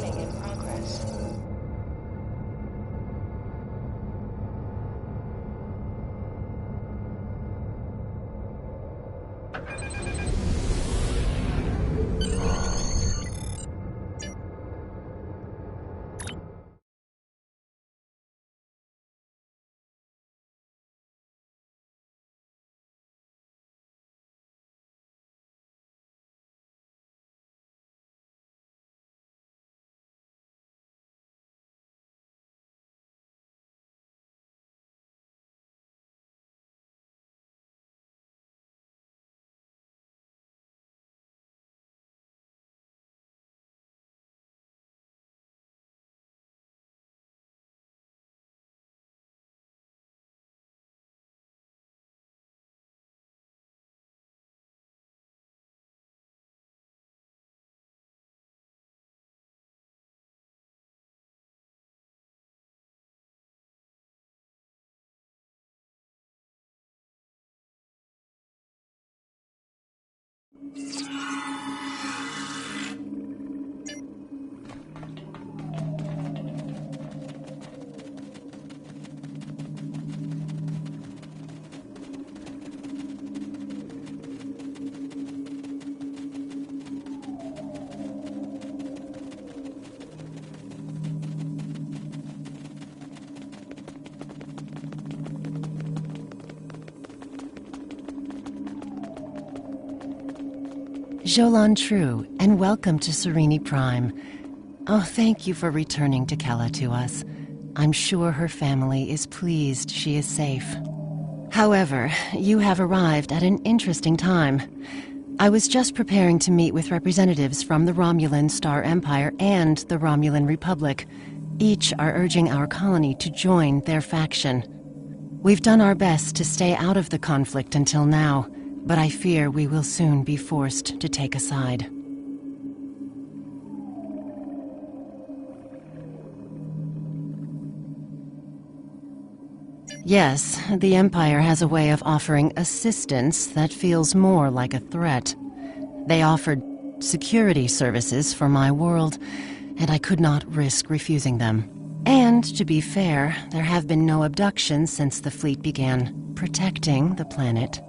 Scanning in progress. Jolan True, and welcome to Serene Prime. Oh, thank you for returning Tekela to us. I'm sure her family is pleased she is safe. However, you have arrived at an interesting time. I was just preparing to meet with representatives from the Romulan Star Empire and the Romulan Republic. Each are urging our colony to join their faction. We've done our best to stay out of the conflict until now, but I fear we will soon be forced to take a side. Yes, the Empire has a way of offering assistance that feels more like a threat. They offered security services for my world, and I could not risk refusing them. And, to be fair, there have been no abductions since the fleet began protecting the planet.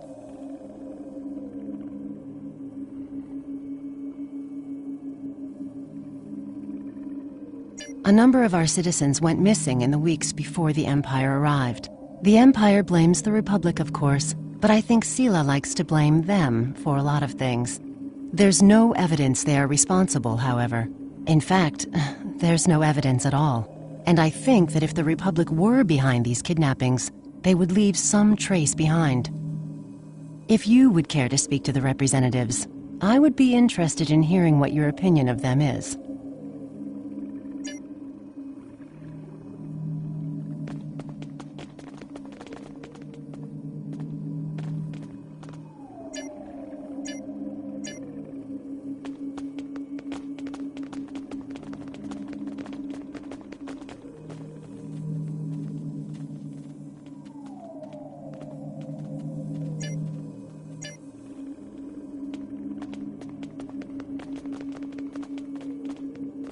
A number of our citizens went missing in the weeks before the Empire arrived. The Empire blames the Republic, of course, but I think Sela likes to blame them for a lot of things. There's no evidence they are responsible, however. In fact, there's no evidence at all. And I think that if the Republic were behind these kidnappings, they would leave some trace behind. If you would care to speak to the representatives, I would be interested in hearing what your opinion of them is.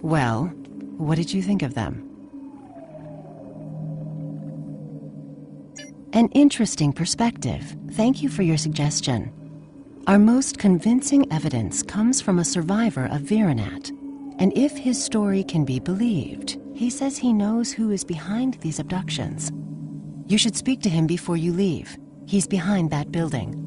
Well, what did you think of them? An interesting perspective. Thank you for your suggestion. Our most convincing evidence comes from a survivor of Virinat. And if his story can be believed, he says he knows who is behind these abductions. You should speak to him before you leave. He's behind that building.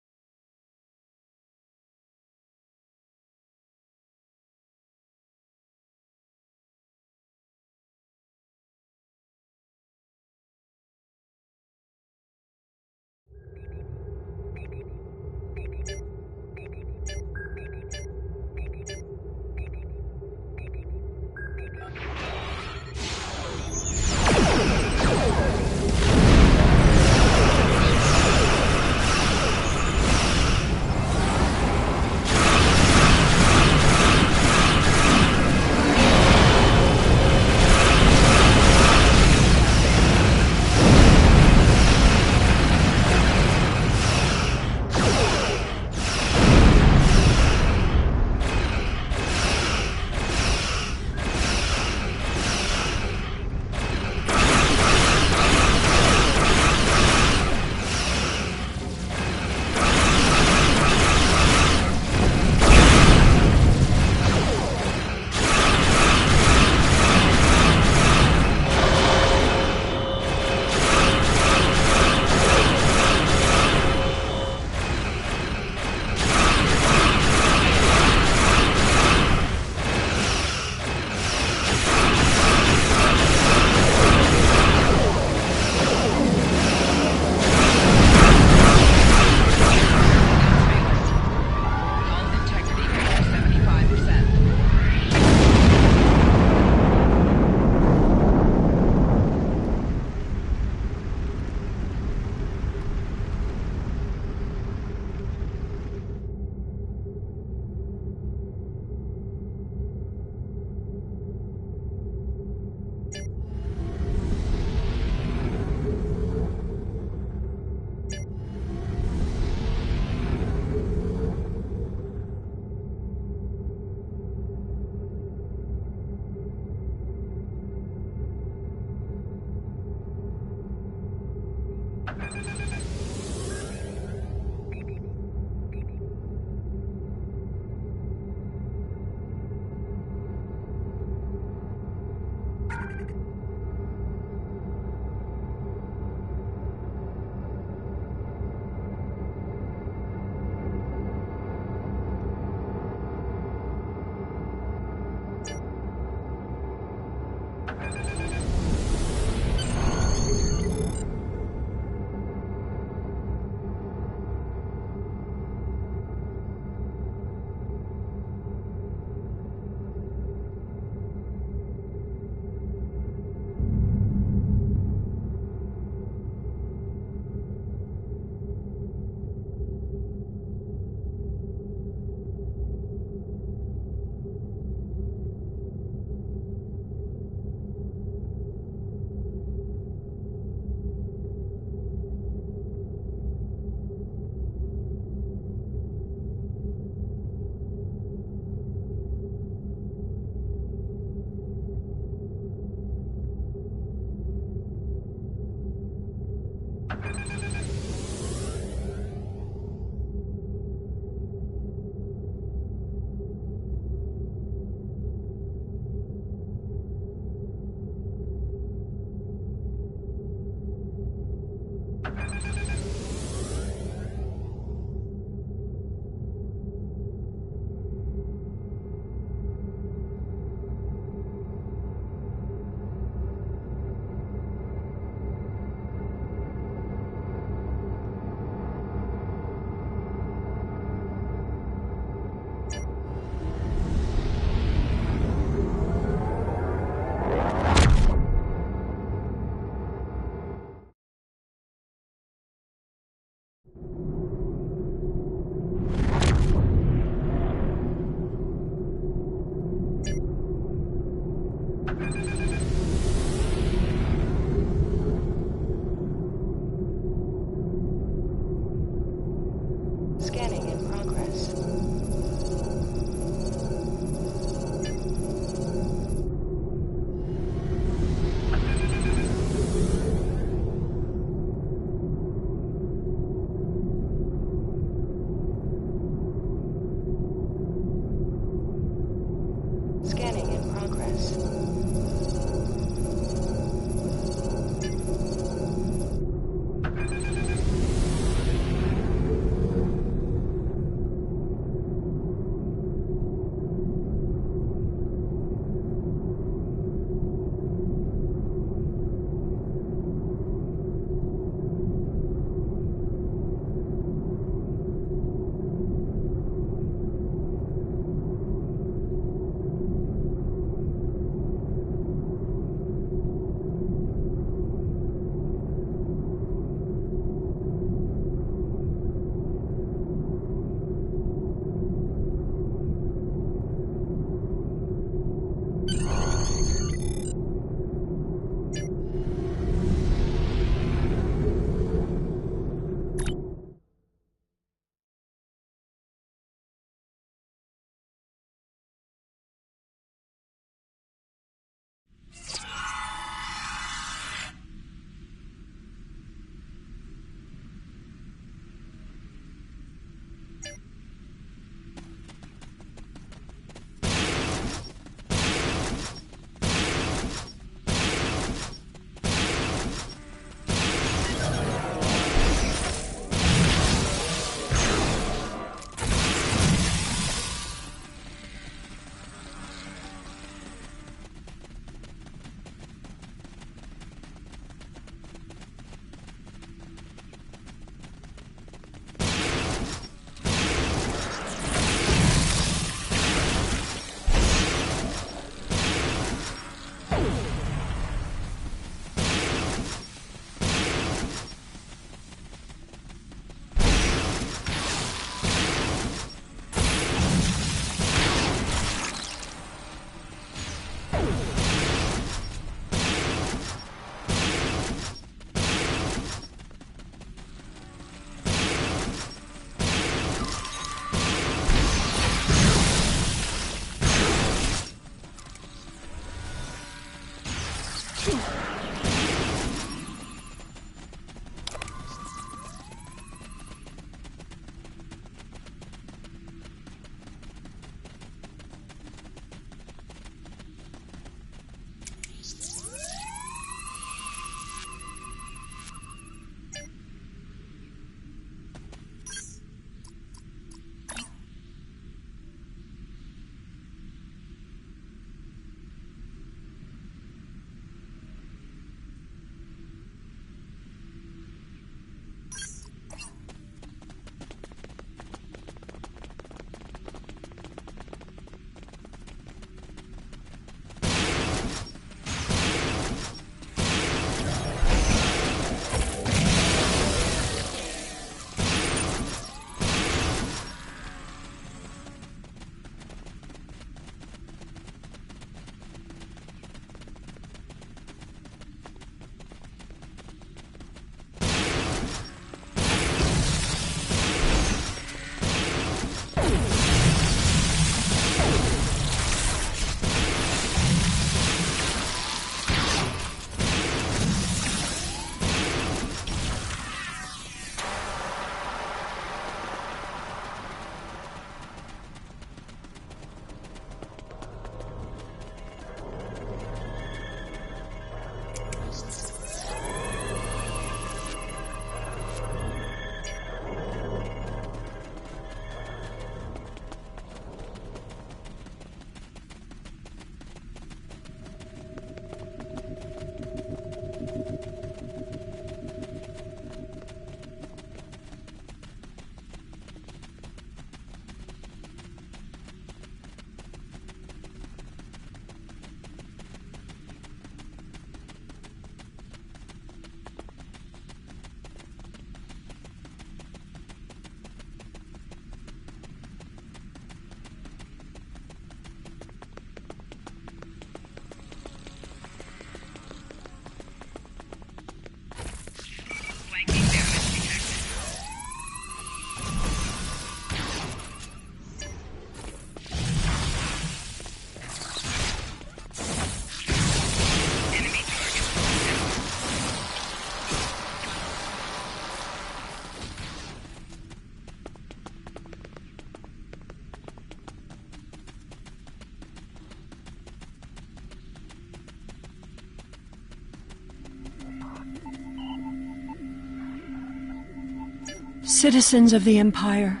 Citizens of the Empire,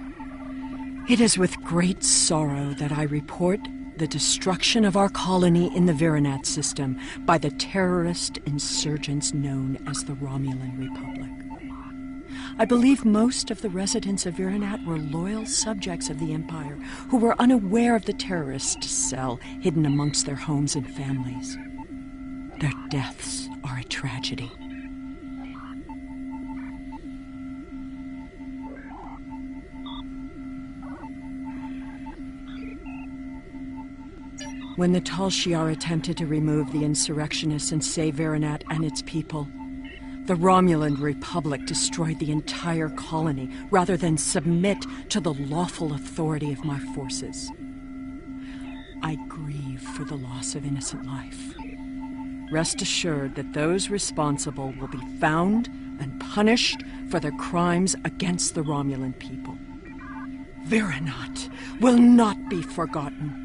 it is with great sorrow that I report the destruction of our colony in the Virinat system by the terrorist insurgents known as the Romulan Republic. I believe most of the residents of Virinat were loyal subjects of the Empire who were unaware of the terrorist cell hidden amongst their homes and families. Their deaths are a tragedy. When the Tal Shiar attempted to remove the insurrectionists and save Virinat and its people, the Romulan Republic destroyed the entire colony rather than submit to the lawful authority of my forces. I grieve for the loss of innocent life. Rest assured that those responsible will be found and punished for their crimes against the Romulan people. Virinat will not be forgotten.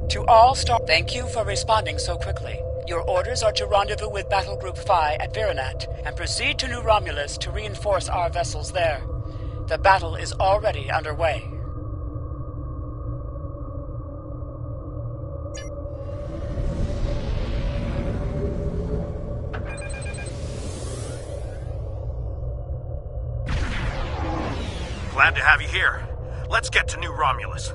To all Star, thank you for responding so quickly. Your orders are to rendezvous with Battle Group Phi at Virinat and proceed to New Romulus to reinforce our vessels there. The battle is already underway. Glad to have you here. Let's get to New Romulus.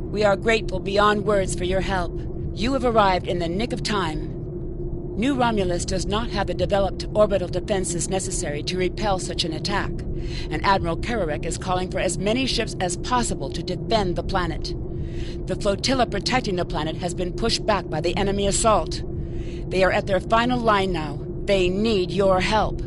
We are grateful beyond words for your help. You have arrived in the nick of time. New Romulus does not have the developed orbital defenses necessary to repel such an attack, and Admiral Kararek is calling for as many ships as possible to defend the planet. The flotilla protecting the planet has been pushed back by the enemy assault. They are at their final line now. They need your help.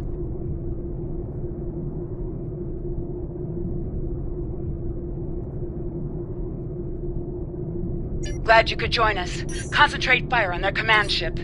Glad you could join us. Concentrate fire on their command ship.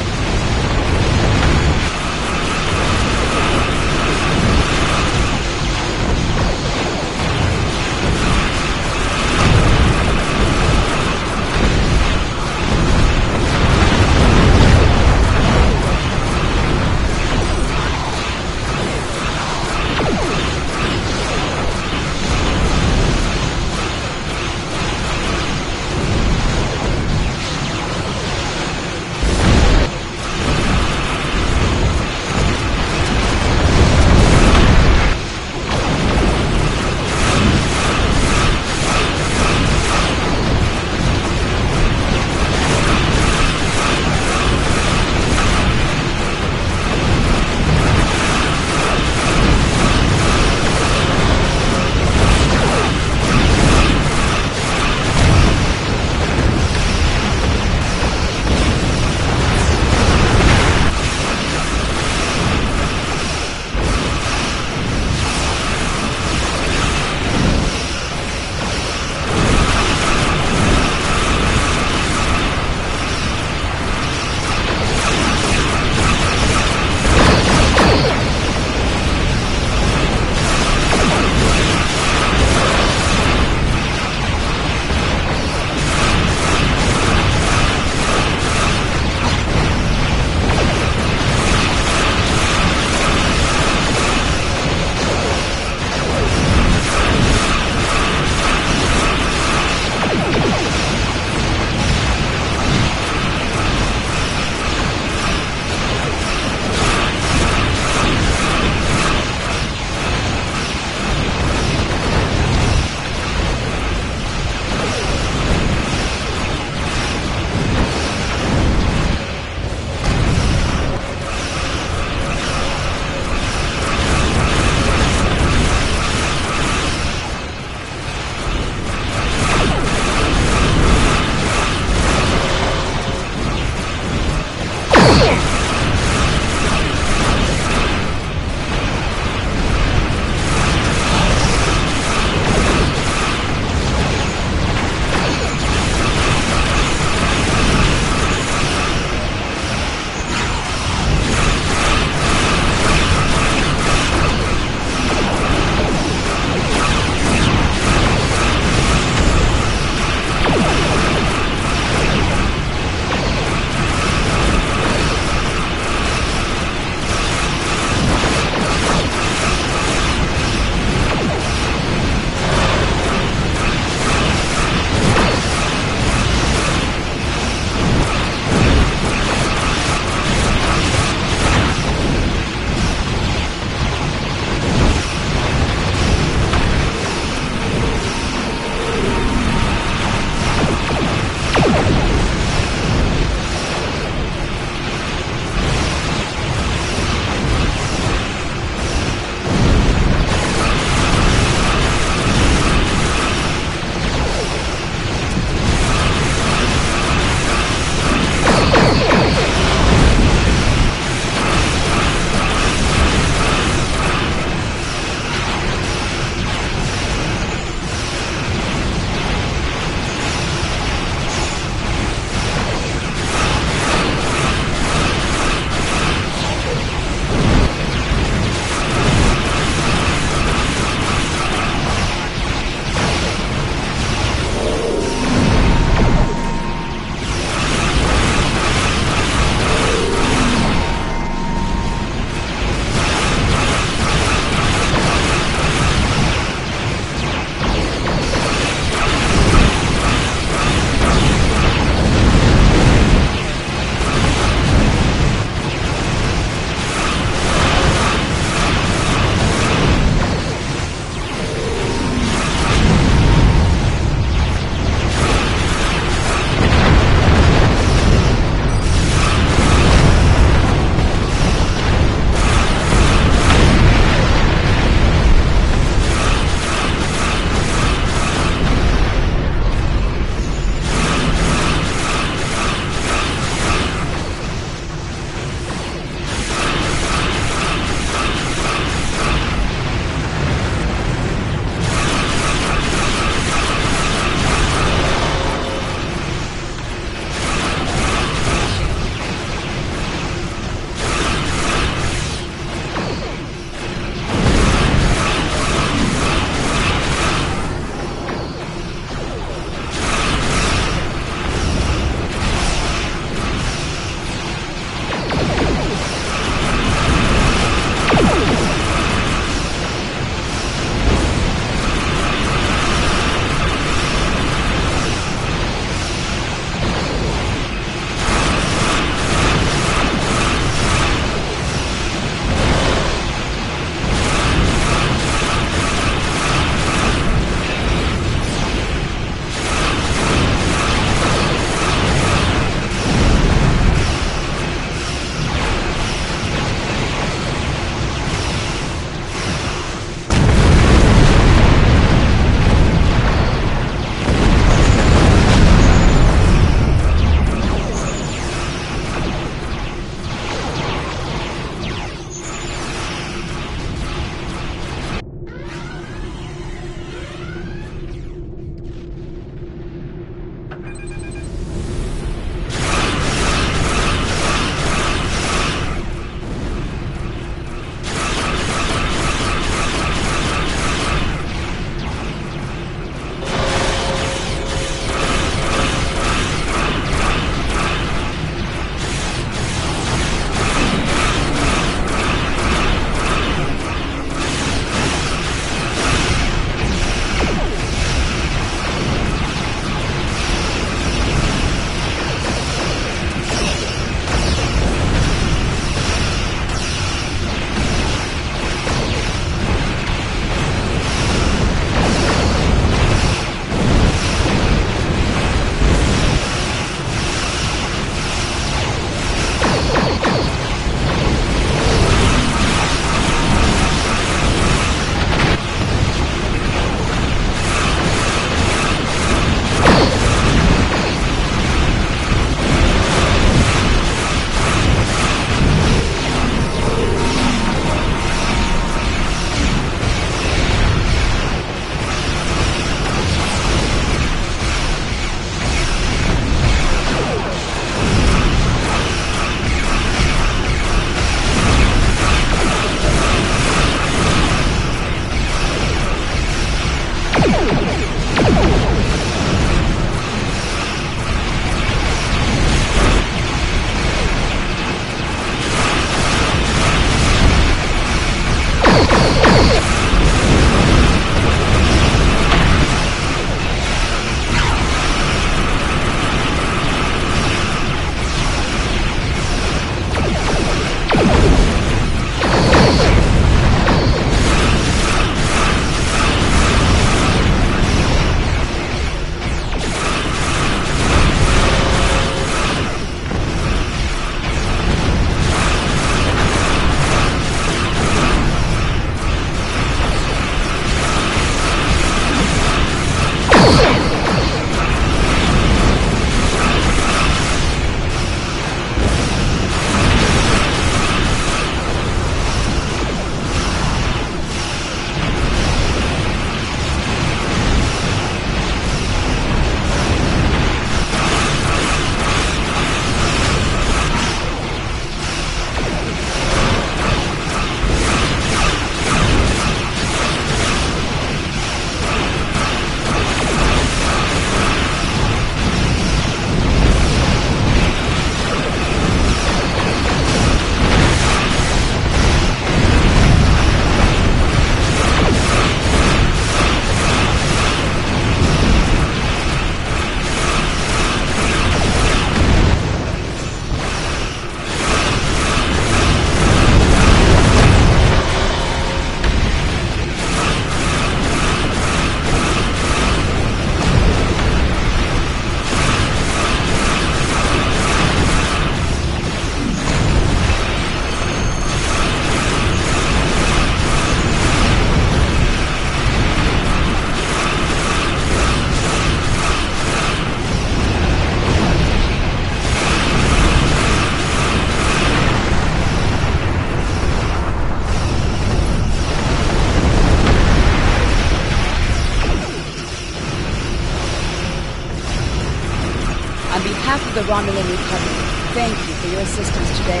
of the Romulan Republic, thank you for your assistance today.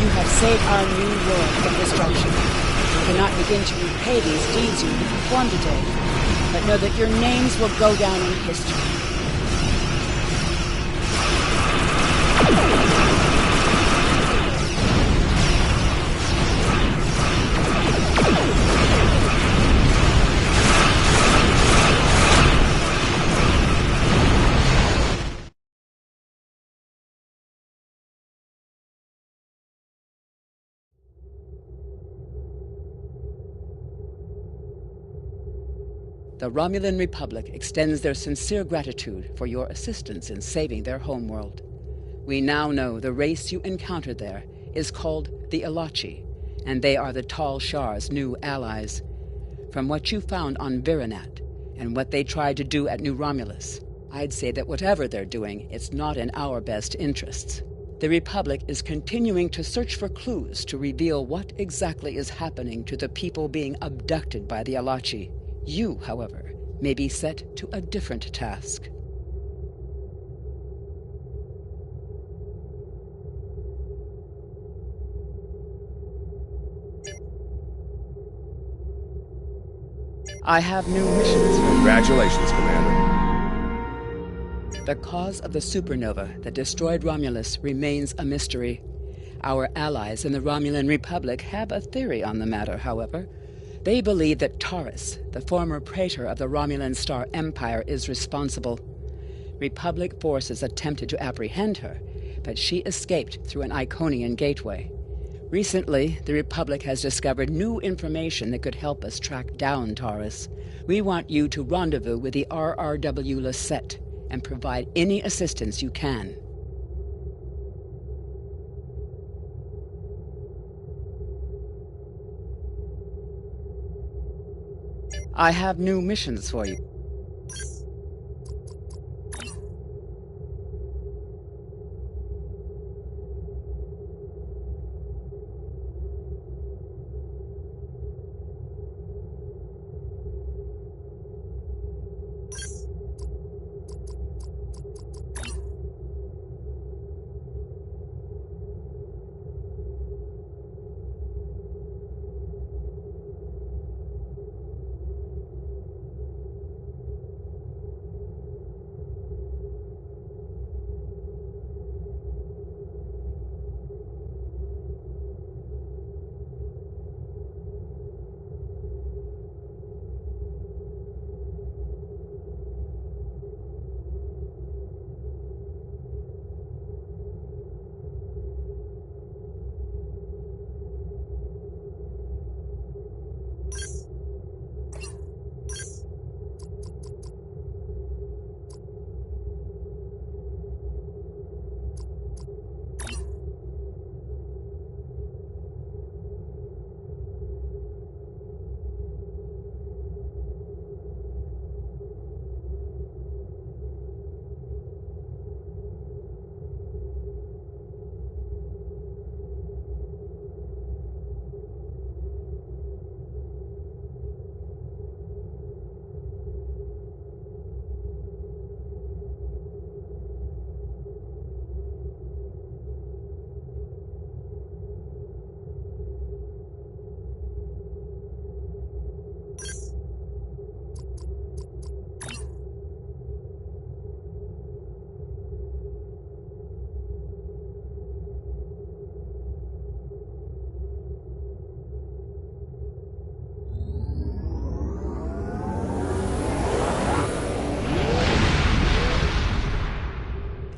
You have saved our new world from destruction. I cannot begin to repay these deeds you have performed today, but know that your names will go down in history. The Romulan Republic extends their sincere gratitude for your assistance in saving their homeworld. We now know the race you encountered there is called the Elachi, and they are the Tal Shar's new allies. From what you found on Viranat, and what they tried to do at New Romulus, I'd say that whatever they're doing, it's not in our best interests. The Republic is continuing to search for clues to reveal what exactly is happening to the people being abducted by the Elachi. You, however, may be set to a different task. I have new missions. Congratulations, Commander. The cause of the supernova that destroyed Romulus remains a mystery. Our allies in the Romulan Republic have a theory on the matter, however. They believe that Taurus, the former praetor of the Romulan Star Empire, is responsible. Republic forces attempted to apprehend her, but she escaped through an Iconian gateway. Recently, the Republic has discovered new information that could help us track down Taurus. We want you to rendezvous with the RRW Lasset and provide any assistance you can. I have new missions for you.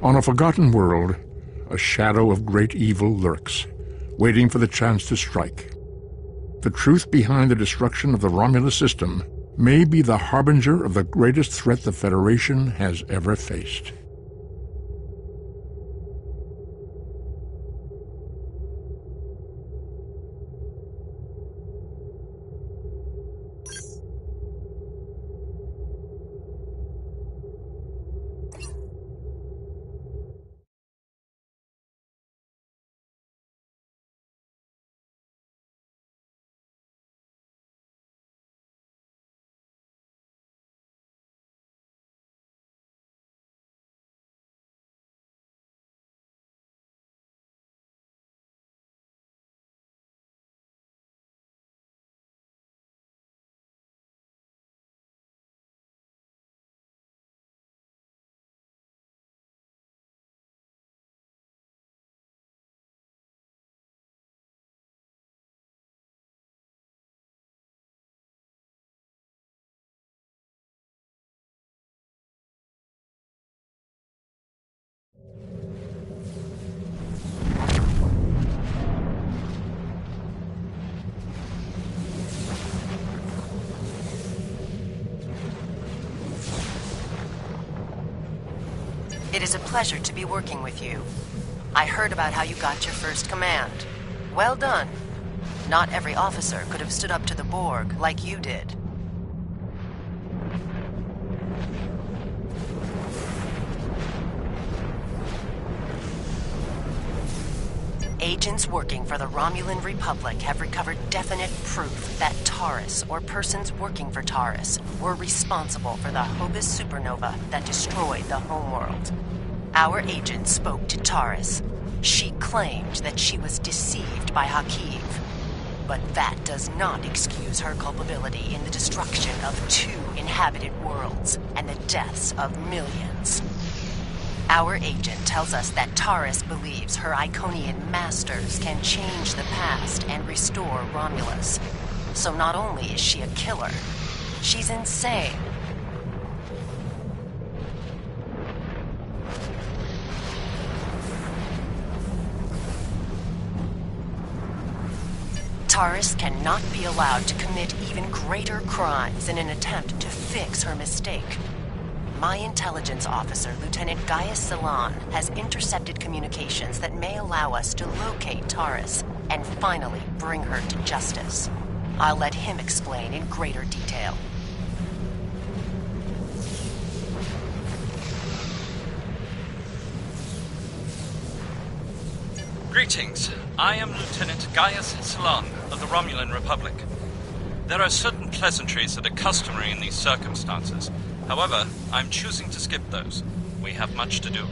On a forgotten world, a shadow of great evil lurks, waiting for the chance to strike. The truth behind the destruction of the Romulus system may be the harbinger of the greatest threat the Federation has ever faced. It is a pleasure to be working with you. I heard about how you got your first command. Well done. Not every officer could have stood up to the Borg like you did. Agents working for the Romulan Republic have recovered definite proof that Taurus, or persons working for Taurus, were responsible for the Hobus supernova that destroyed the homeworld. Our agent spoke to Taurus. She claimed that she was deceived by Hakiv. But that does not excuse her culpability in the destruction of 2 inhabited worlds and the deaths of millions. Our agent tells us that Taurus believes her Iconian masters can change the past and restore Romulus. So not only is she a killer, she's insane. Taurus cannot be allowed to commit even greater crimes in an attempt to fix her mistake. My intelligence officer, Lieutenant Gaius Salan, has intercepted communications that may allow us to locate Taurus and finally bring her to justice. I'll let him explain in greater detail. Greetings. I am Lieutenant Gaius Salan of the Romulan Republic. There are certain pleasantries that are customary in these circumstances. However, I'm choosing to skip those. We have much to do.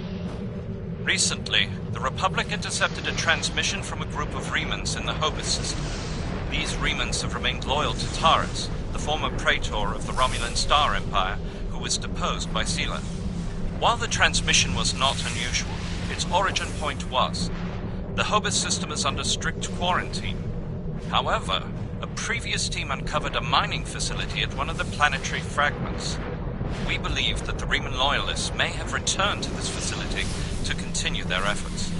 Recently, the Republic intercepted a transmission from a group of Remans in the Hobus system. These Remans have remained loyal to Taurus, the former praetor of the Romulan Star Empire, who was deposed by Sela. While the transmission was not unusual, its origin point was. The Hobus system is under strict quarantine. However, a previous team uncovered a mining facility at one of the planetary fragments. We believe that the Reman loyalists may have returned to this facility to continue their efforts.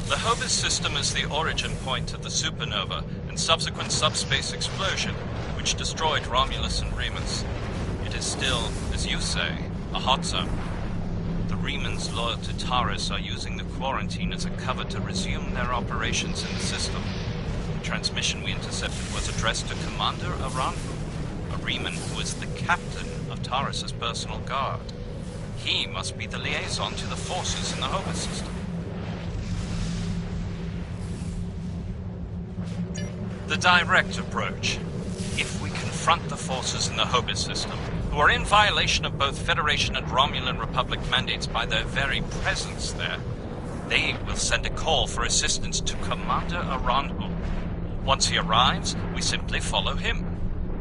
The Hobus system is the origin point of the supernova and subsequent subspace explosion, which destroyed Romulus and Remus. It is still, as you say, a hot zone. The Remans loyal to Taurus are using the quarantine as a cover to resume their operations in the system. The transmission we intercepted was addressed to Commander Aranhu, a Reman who is the captain of Taurus's personal guard. He must be the liaison to the forces in the Hobus system. The direct approach. If we confront the forces in the Hobus system, who are in violation of both Federation and Romulan Republic mandates by their very presence there, they will send a call for assistance to Commander Aranhu. Once he arrives, we simply follow him.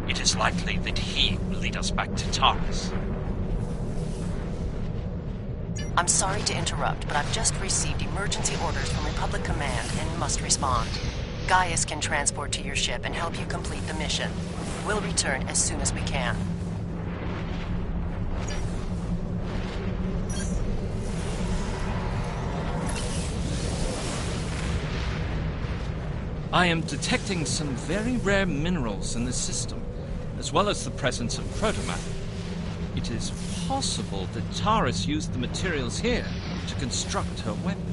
It is likely that he will lead us back to Taurus. I'm sorry to interrupt, but I've just received emergency orders from Republic Command and must respond. Gaius can transport to your ship and help you complete the mission. We'll return as soon as we can. I am detecting some very rare minerals in the system, as well as the presence of protomatter. It is possible that Taurus used the materials here to construct her weapon.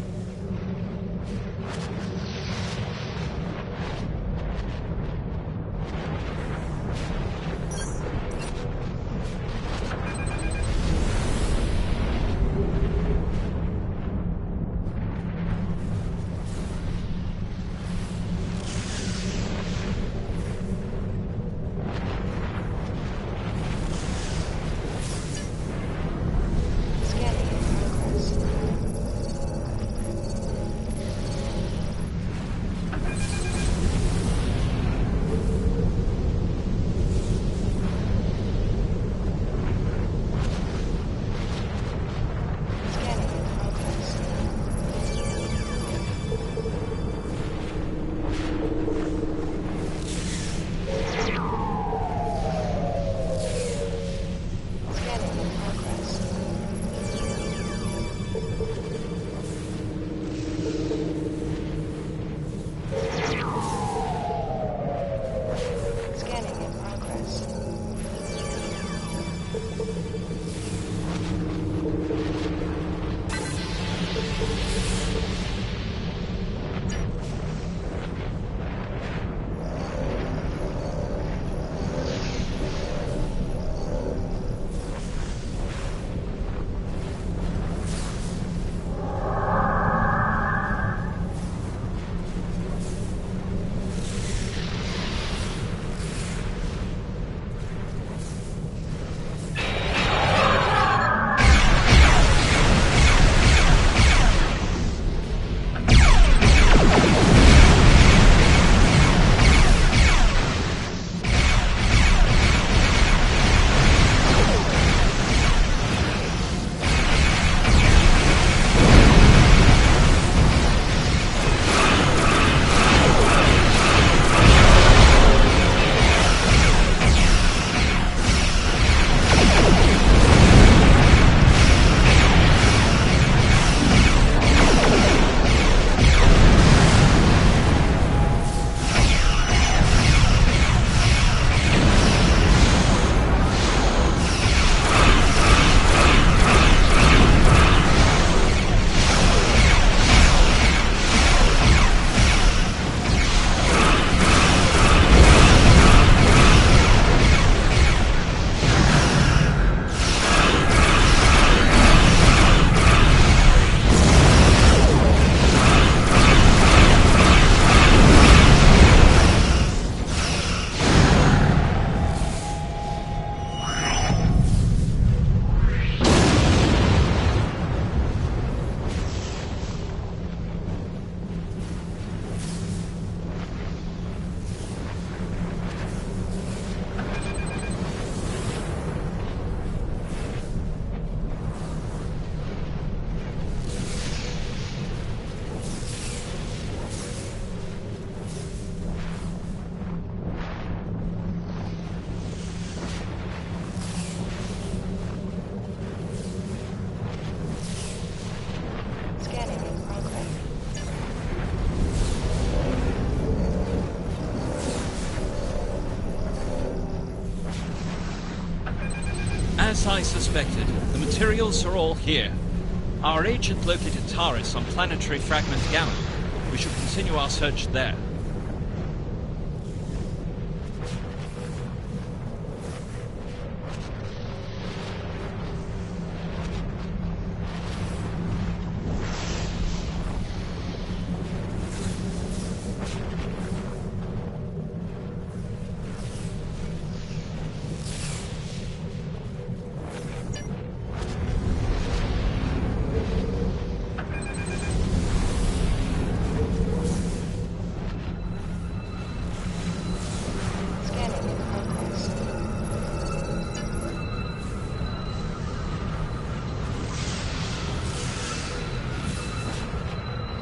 As I suspected, the materials are all here. Our agent located Taris on planetary fragment Gamma. We should continue our search there.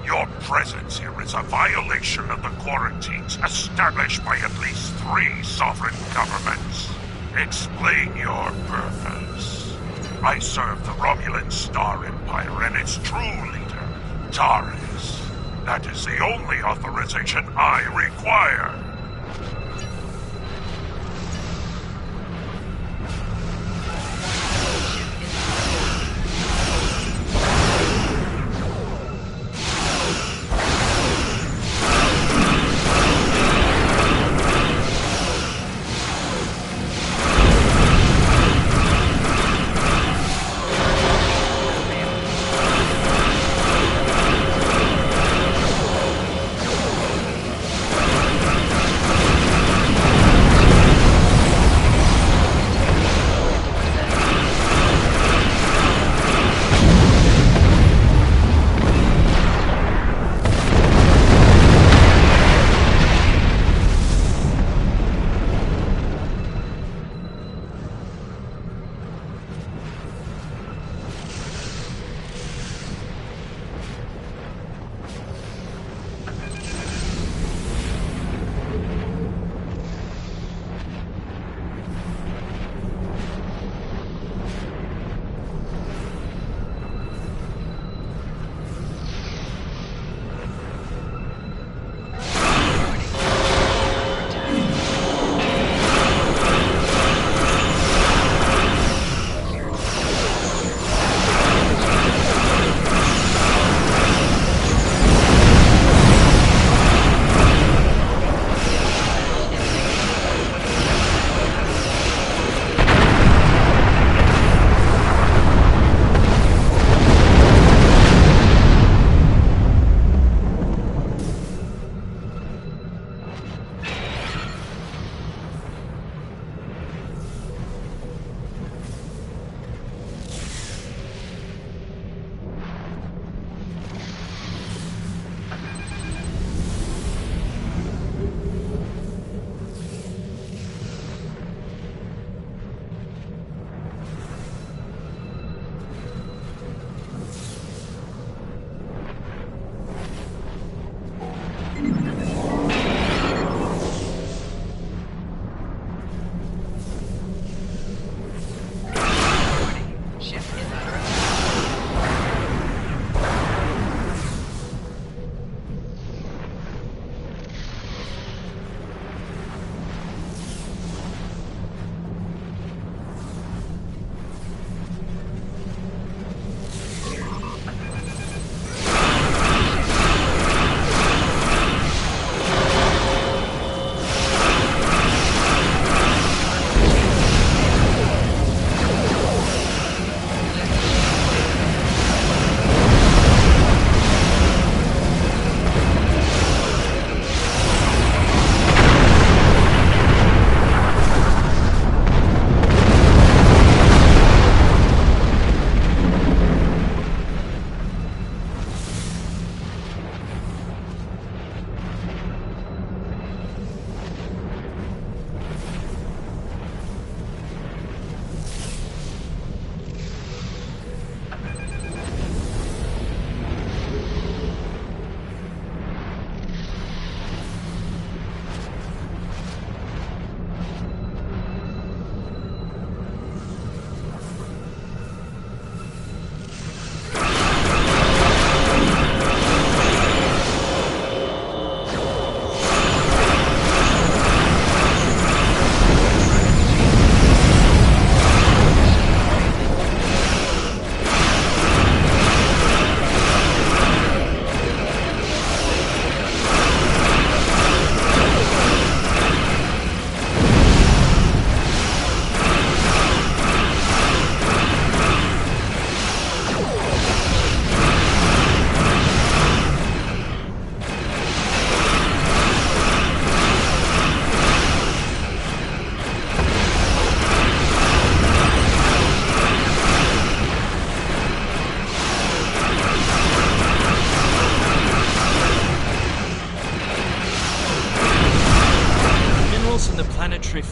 Your presence here is a violation of the quarantines established by at least 3 sovereign governments. Explain your purpose. I serve the Romulan Star Empire and its true leader, Taris. That is the only authorization I require.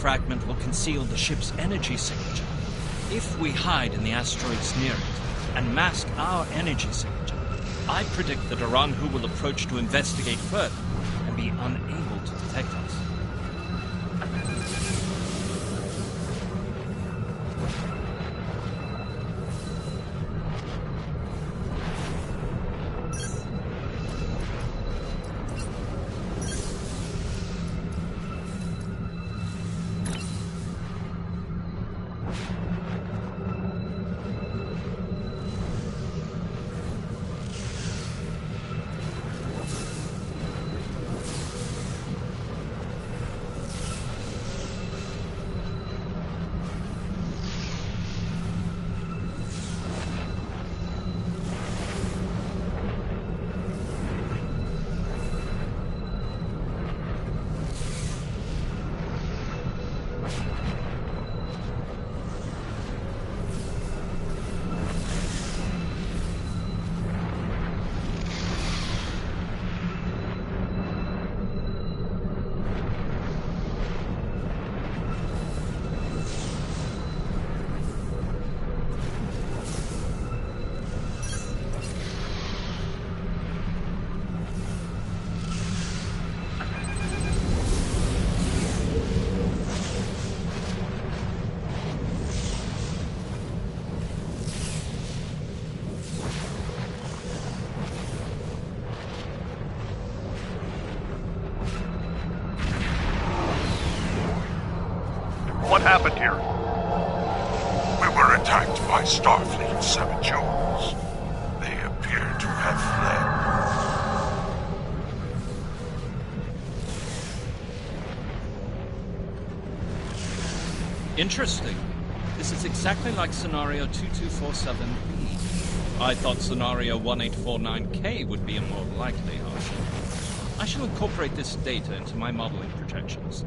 fragment will conceal the ship's energy signature. If we hide in the asteroids near it and mask our energy signature, I predict that Aranhu will approach to investigate further and be unable to detect us. What happened here? We were attacked by Starfleet saboteurs. They appear to have fled. Interesting. This is exactly like Scenario 2247B. I thought Scenario 1849K would be a more likely option. I shall incorporate this data into my modeling projections.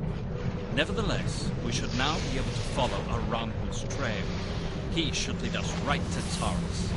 Nevertheless, we should now be able to follow Aranhu's trail. He should lead us right to Taurus.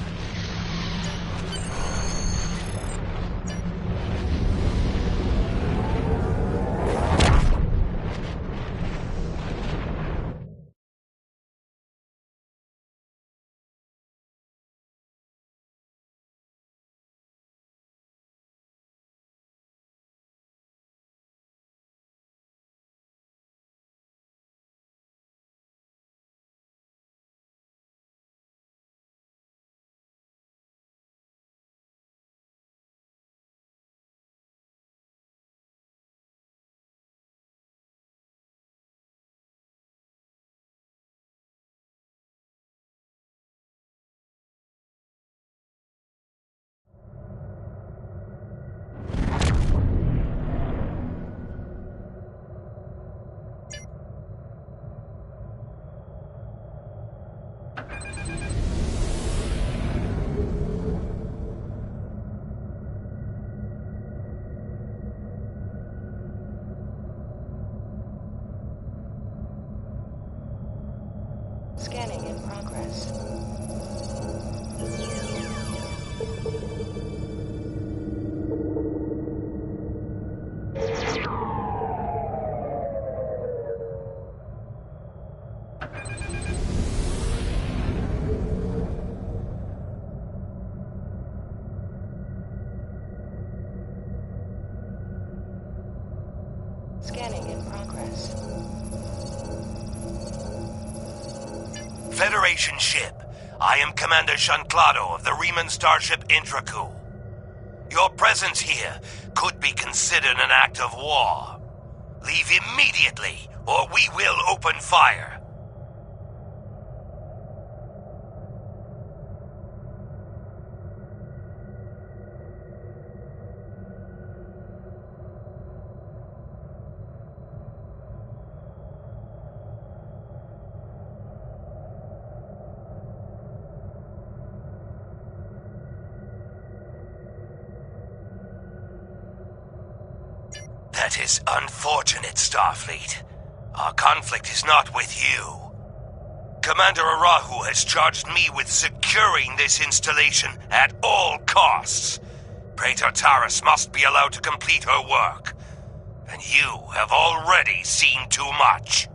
Scanning in progress. Scanning in progress. Federation ship. I am Commander Shanclado of the Riemann starship Intraku. Your presence here could be considered an act of war. Leave immediately, or we will open fire. That is unfortunate, Starfleet. Our conflict is not with you. Commander Arahu has charged me with securing this installation at all costs. Praetor Taris must be allowed to complete her work. And you have already seen too much.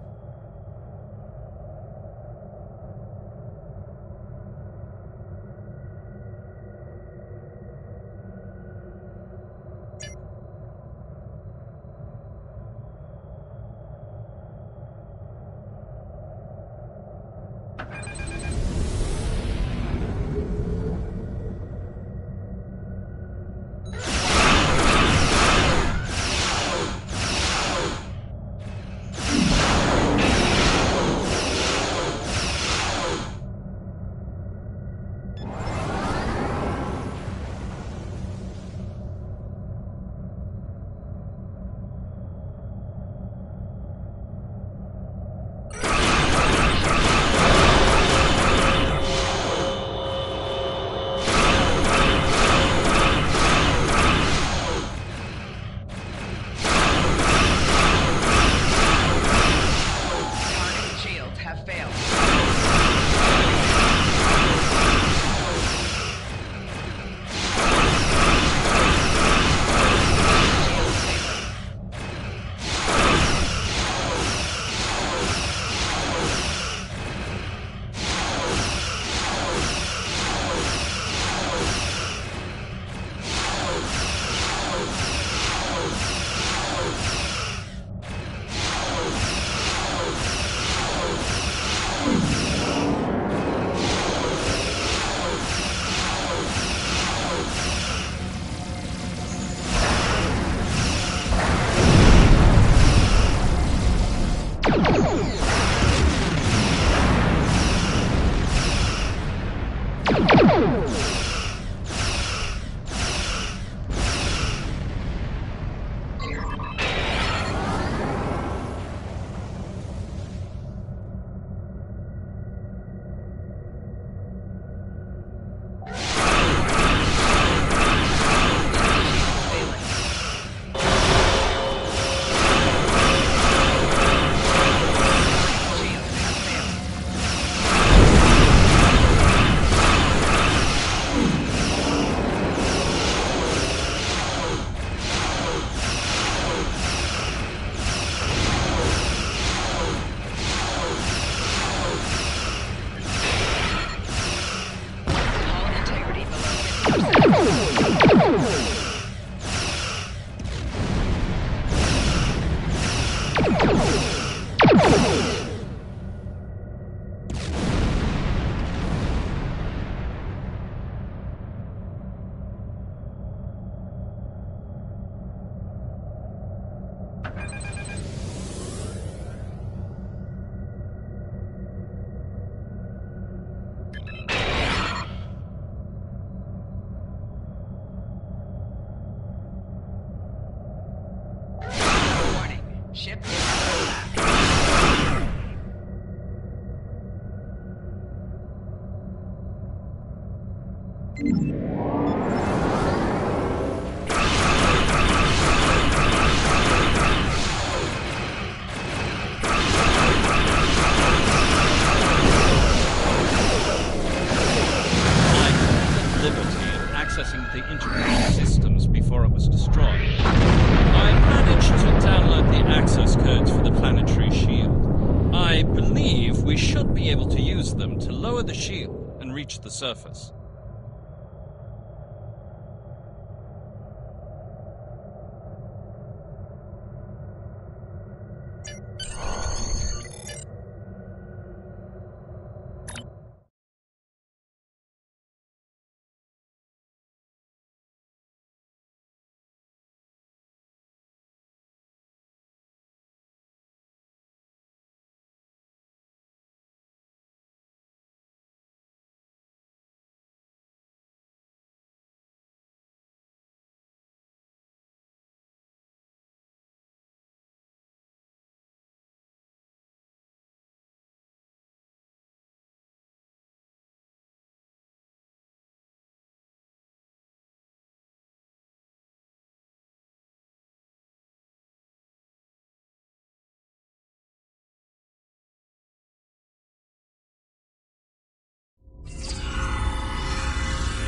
ship. The integrated systems before it was destroyed. I managed to download the access codes for the planetary shield. I believe we should be able to use them to lower the shield and reach the surface.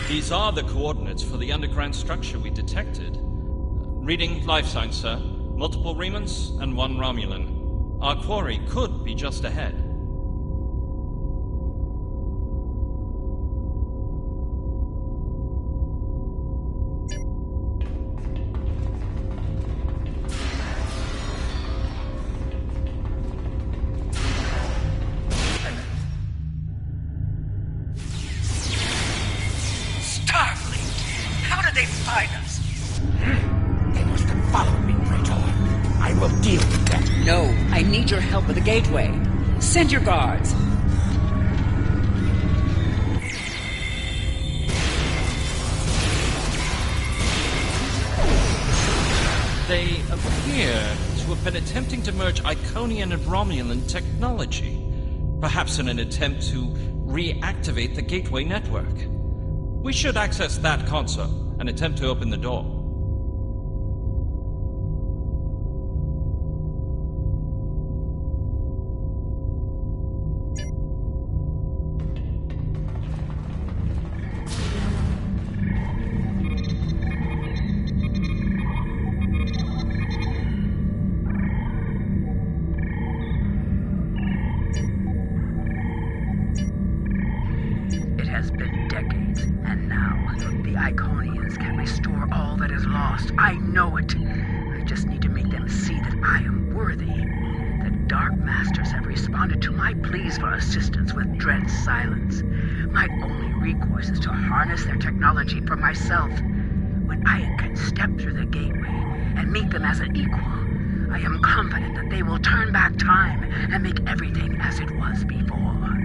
These are the coordinates for the underground structure we detected. Reading life signs, sir. Multiple Remans and 1 Romulan. Our quarry could be just ahead. Gateway. Send your guards. They appear to have been attempting to merge Iconian and Romulan technology, perhaps in an attempt to reactivate the Gateway network. We should access that console and attempt to open the door. For myself. When I can step through the gateway and meet them as an equal, I am confident that they will turn back time and make everything as it was before.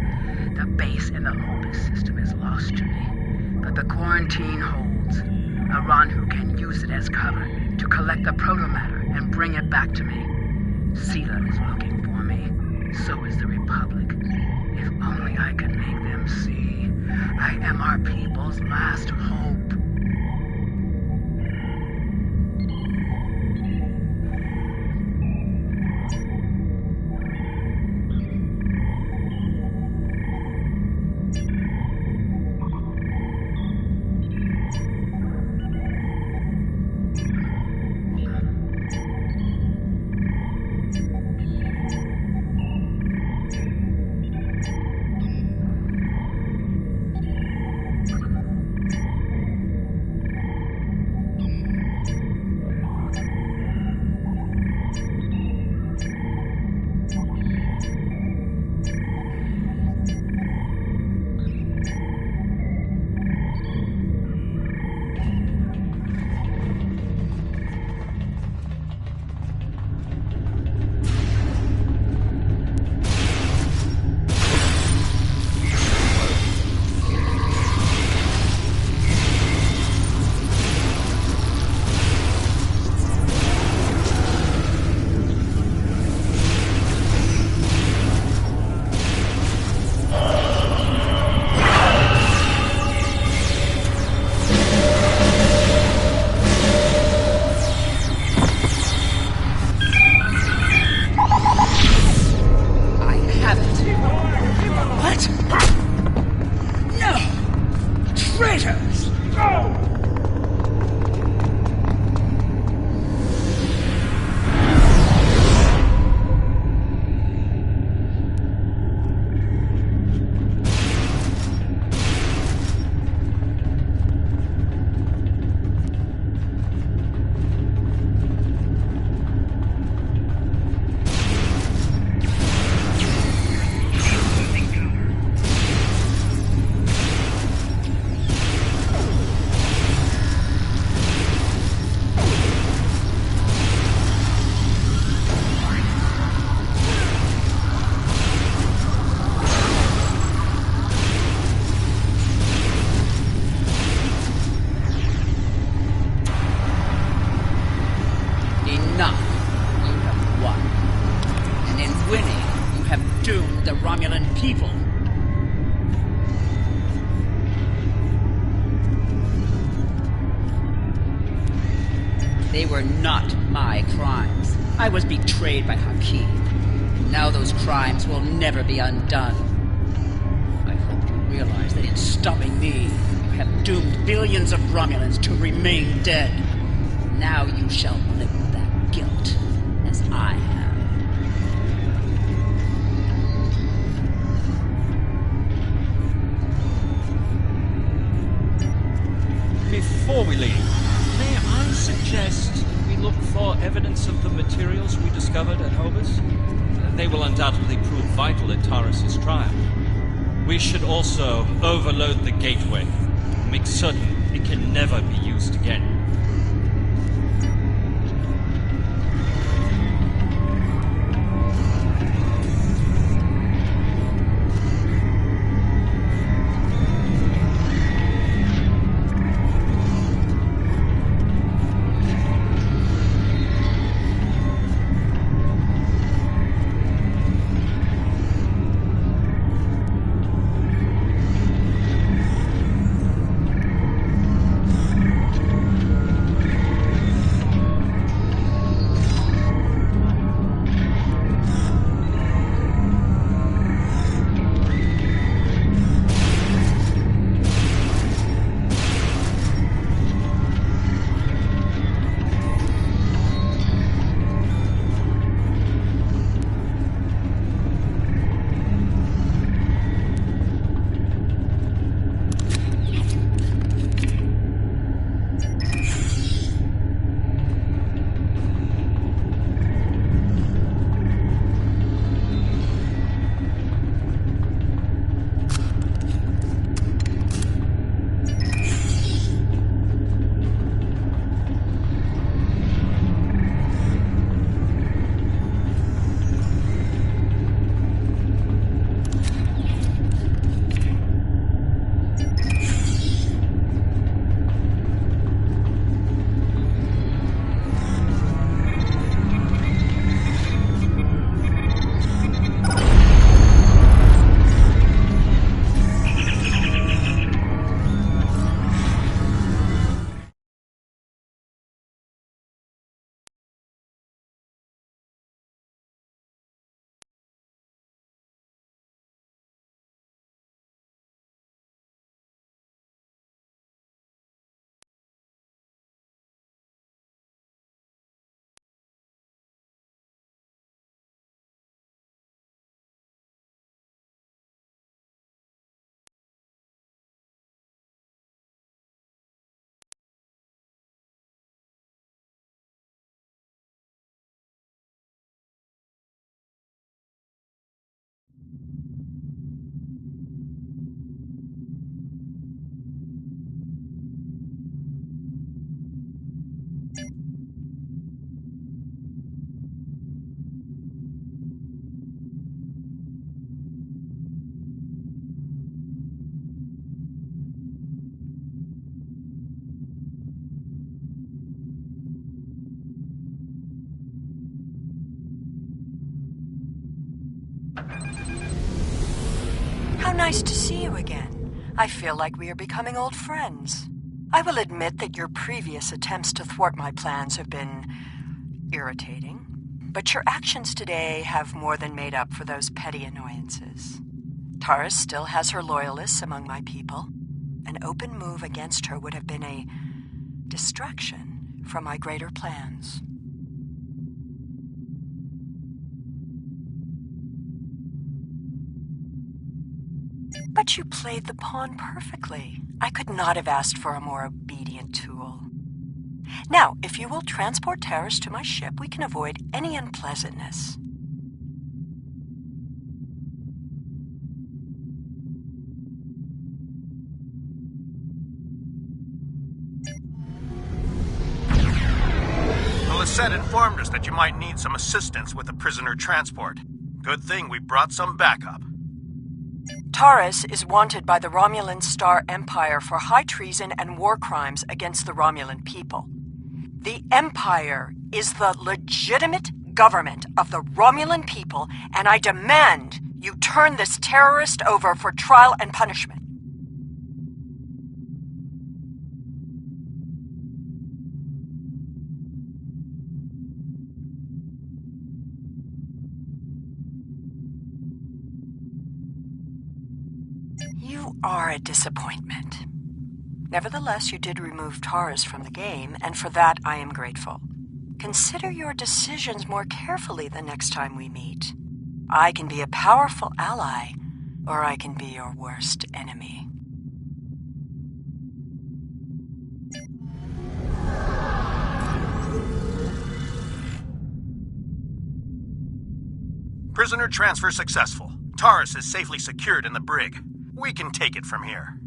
The base in the Lobus system is lost to me, but the quarantine holds. A Ranhu can use it as cover to collect the protomatter and bring it back to me. Sela is looking for me. So is the Republic. If only I could make them see. I am our people's last hope. Romulan people. They were not my crimes. I was betrayed by Hakim. Now those crimes will never be undone. I hope you realize that in stopping me, you have doomed billions of Romulans to remain dead. Now you shall live with that guilt, as I have. Before we leave, may I suggest we look for evidence of the materials we discovered at Hobus? They will undoubtedly prove vital in Taurus's trial. We should also overload the gateway, make certain it can never be used again. How nice to see you again. I feel like we are becoming old friends. I will admit that your previous attempts to thwart my plans have been irritating, but your actions today have more than made up for those petty annoyances. Taurus still has her loyalists among my people. An open move against her would have been a distraction from my greater plans. But you played the pawn perfectly. I could not have asked for a more obedient tool. Now, if you will transport Taurus to my ship, we can avoid any unpleasantness. The Lisette informed us that you might need some assistance with the prisoner transport. Good thing we brought some backup. Taurus is wanted by the Romulan Star Empire for high treason and war crimes against the Romulan people. The Empire is the legitimate government of the Romulan people, and I demand You turn this terrorist over for trial and punishment. You are a disappointment. Nevertheless, you did remove Taurus from the game, and for that I am grateful. Consider your decisions more carefully the next time we meet. I can be a powerful ally, or I can be your worst enemy. Prisoner transfer successful. Taurus is safely secured in the brig. We can take it from here.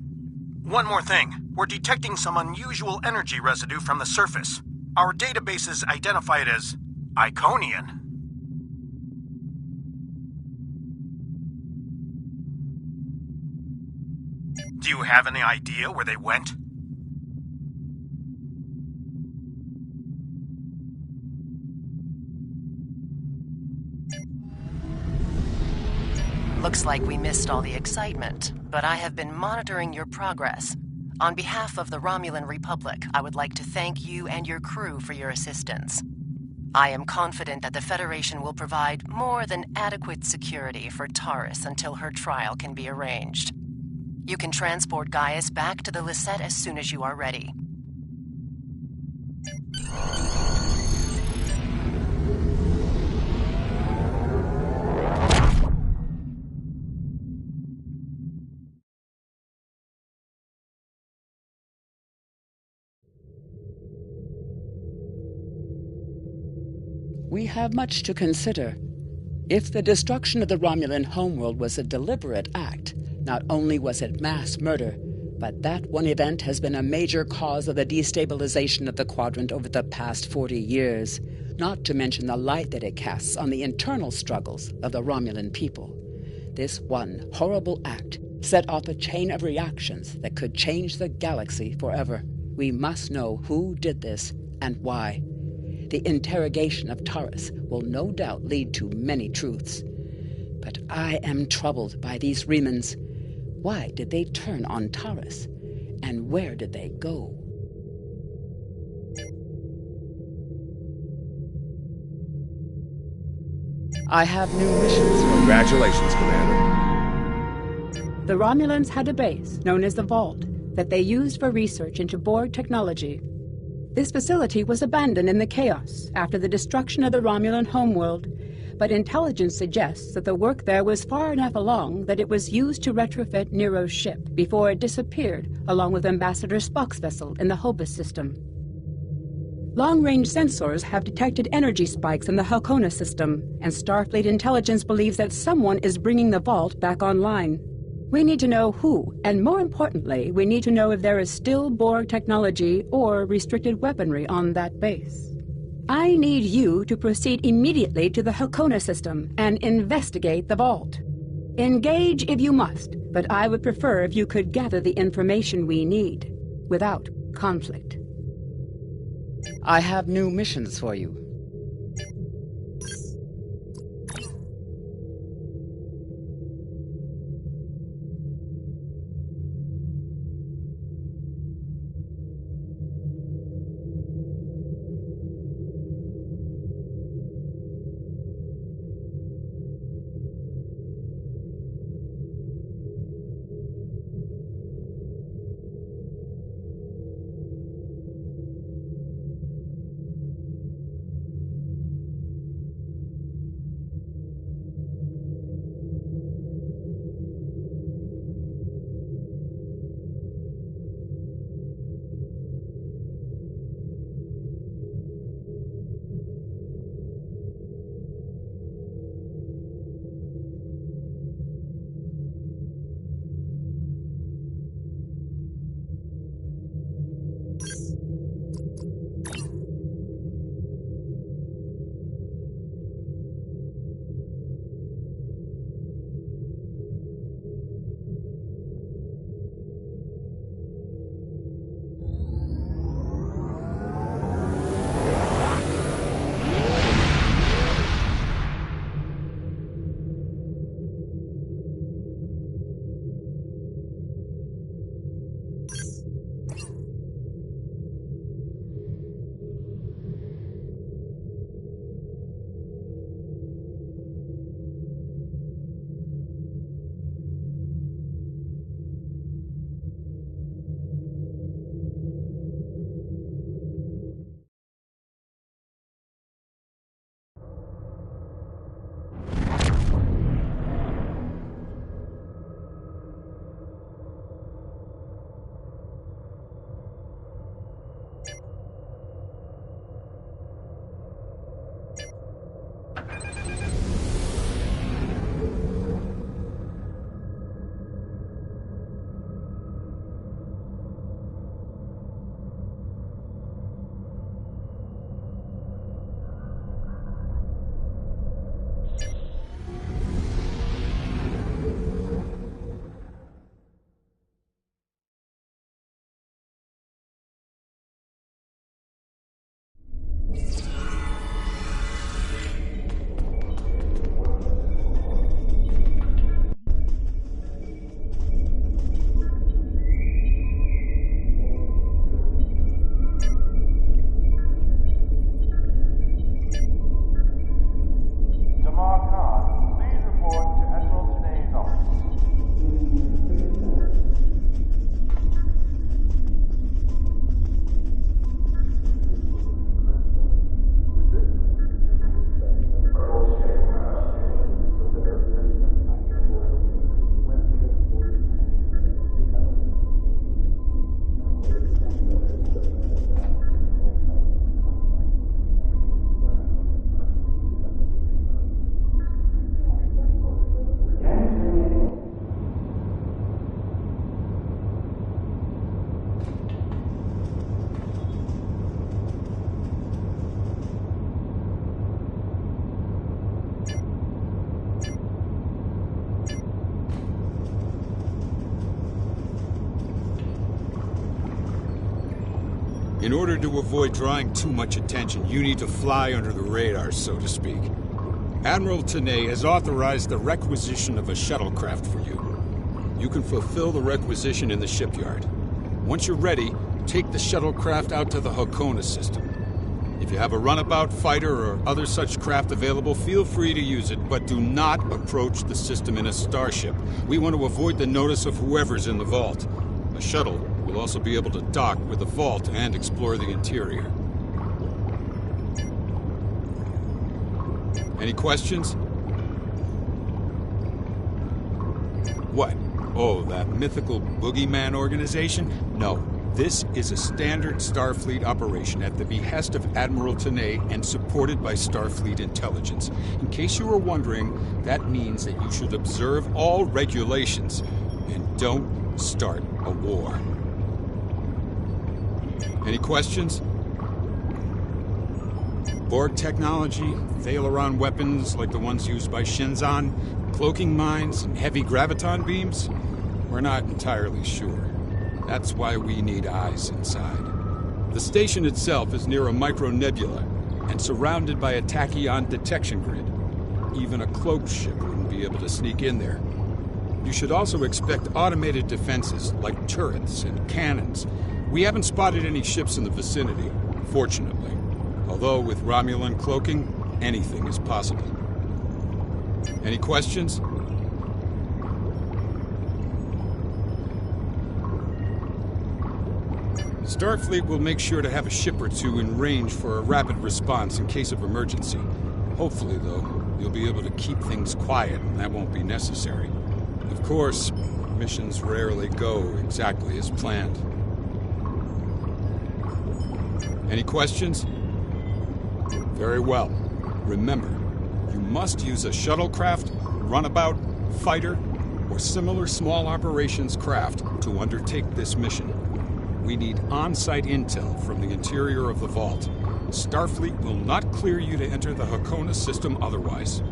One more thing. We're detecting some unusual energy residue from the surface. Our databases identify it as Iconian. Do you have any idea where they went? Looks like we missed all the excitement, but I have been monitoring your progress. On behalf of the Romulan Republic, I would like to thank you and your crew for your assistance. I am confident that the Federation will provide more than adequate security for Taurus until her trial can be arranged. You can transport Gaius back to the Lisette as soon as you are ready. We have much to consider. If the destruction of the Romulan homeworld was a deliberate act, not only was it mass murder, but that one event has been a major cause of the destabilization of the Quadrant over the past 40 years, not to mention the light that it casts on the internal struggles of the Romulan people. This one horrible act set off a chain of reactions that could change the galaxy forever. We must know who did this and why. The interrogation of Taurus will no doubt lead to many truths. But I am troubled by these Remans. Why did they turn on Taurus? And where did they go? I have new missions. Congratulations, Commander. The Romulans had a base known as the Vault that they used for research into Borg technology. This facility was abandoned in the chaos after the destruction of the Romulan homeworld, but intelligence suggests that the work there was far enough along that it was used to retrofit Nero's ship before it disappeared along with Ambassador Spock's vessel in the Hobus system. Long-range sensors have detected energy spikes in the Halcona system, and Starfleet intelligence believes that someone is bringing the Vault back online. We need to know who, and more importantly, we need to know if there is still Borg technology or restricted weaponry on that base. I need you to proceed immediately to the Halcona system and investigate the Vault. Engage if you must, but I would prefer if you could gather the information we need, without conflict. I have new missions for you. In order to avoid drawing too much attention, you need to fly under the radar, so to speak. Admiral Tenay has authorized the requisition of a shuttlecraft for you. You can fulfill the requisition in the shipyard. Once you're ready, take the shuttlecraft out to the Hakona system. If you have a runabout, fighter, or other such craft available, feel free to use it, but do not approach the system in a starship. We want to avoid the notice of whoever's in the vault. A shuttle will also be able to dock with the vault and explore the interior. Any questions? What? Oh, that mythical boogeyman organization? No. This is a standard Starfleet operation at the behest of Admiral Tenay and supported by Starfleet intelligence. In case you were wondering, that means that you should observe all regulations and don't start a war. Any questions? Borg technology, Thalaron weapons like the ones used by Shenzan, cloaking mines, and heavy graviton beams? We're not entirely sure. That's why we need eyes inside. The station itself is near a micronebula and surrounded by a tachyon detection grid. Even a cloaked ship wouldn't be able to sneak in there. You should also expect automated defenses like turrets and cannons. We haven't spotted any ships in the vicinity, fortunately. Although with Romulan cloaking, anything is possible. Any questions? Starfleet will make sure to have a ship or two in range for a rapid response in case of emergency. Hopefully, though, you'll be able to keep things quiet and that won't be necessary. Of course, missions rarely go exactly as planned. Any questions? Very well. Remember, you must use a shuttlecraft, runabout, fighter, or similar small operations craft to undertake this mission. We need on-site intel from the interior of the vault. Starfleet will not clear you to enter the Hakona system otherwise.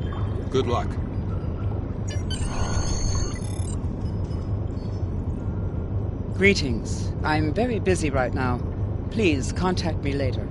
Good luck. Greetings. I'm very busy right now. Please contact me later.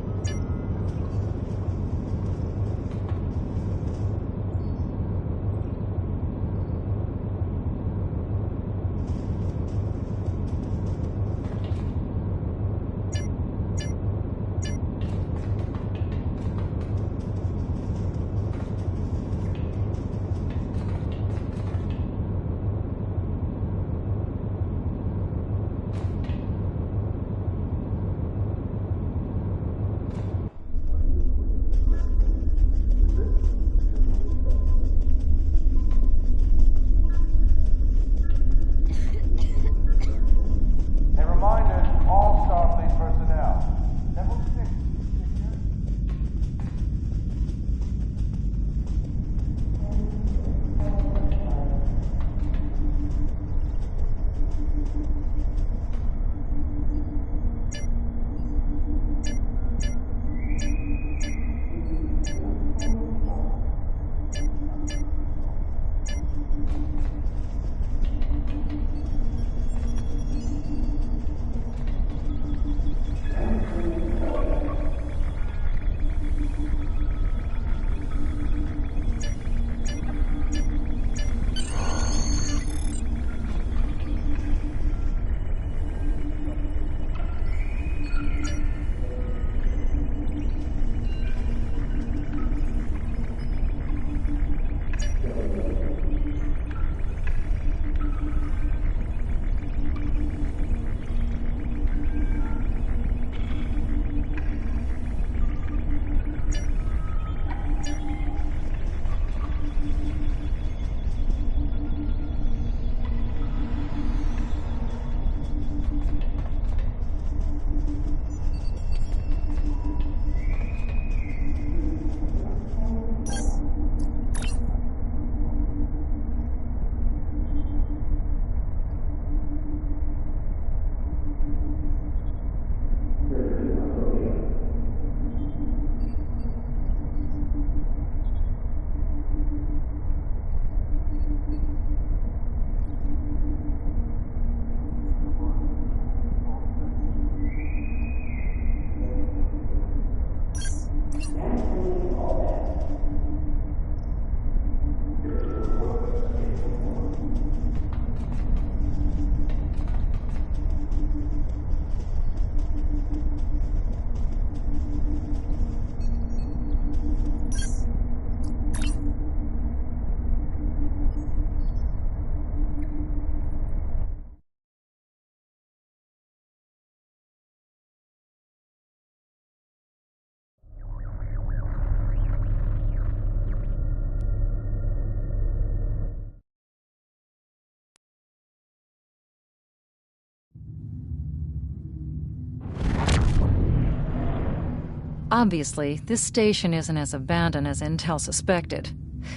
Obviously, this station isn't as abandoned as Intel suspected.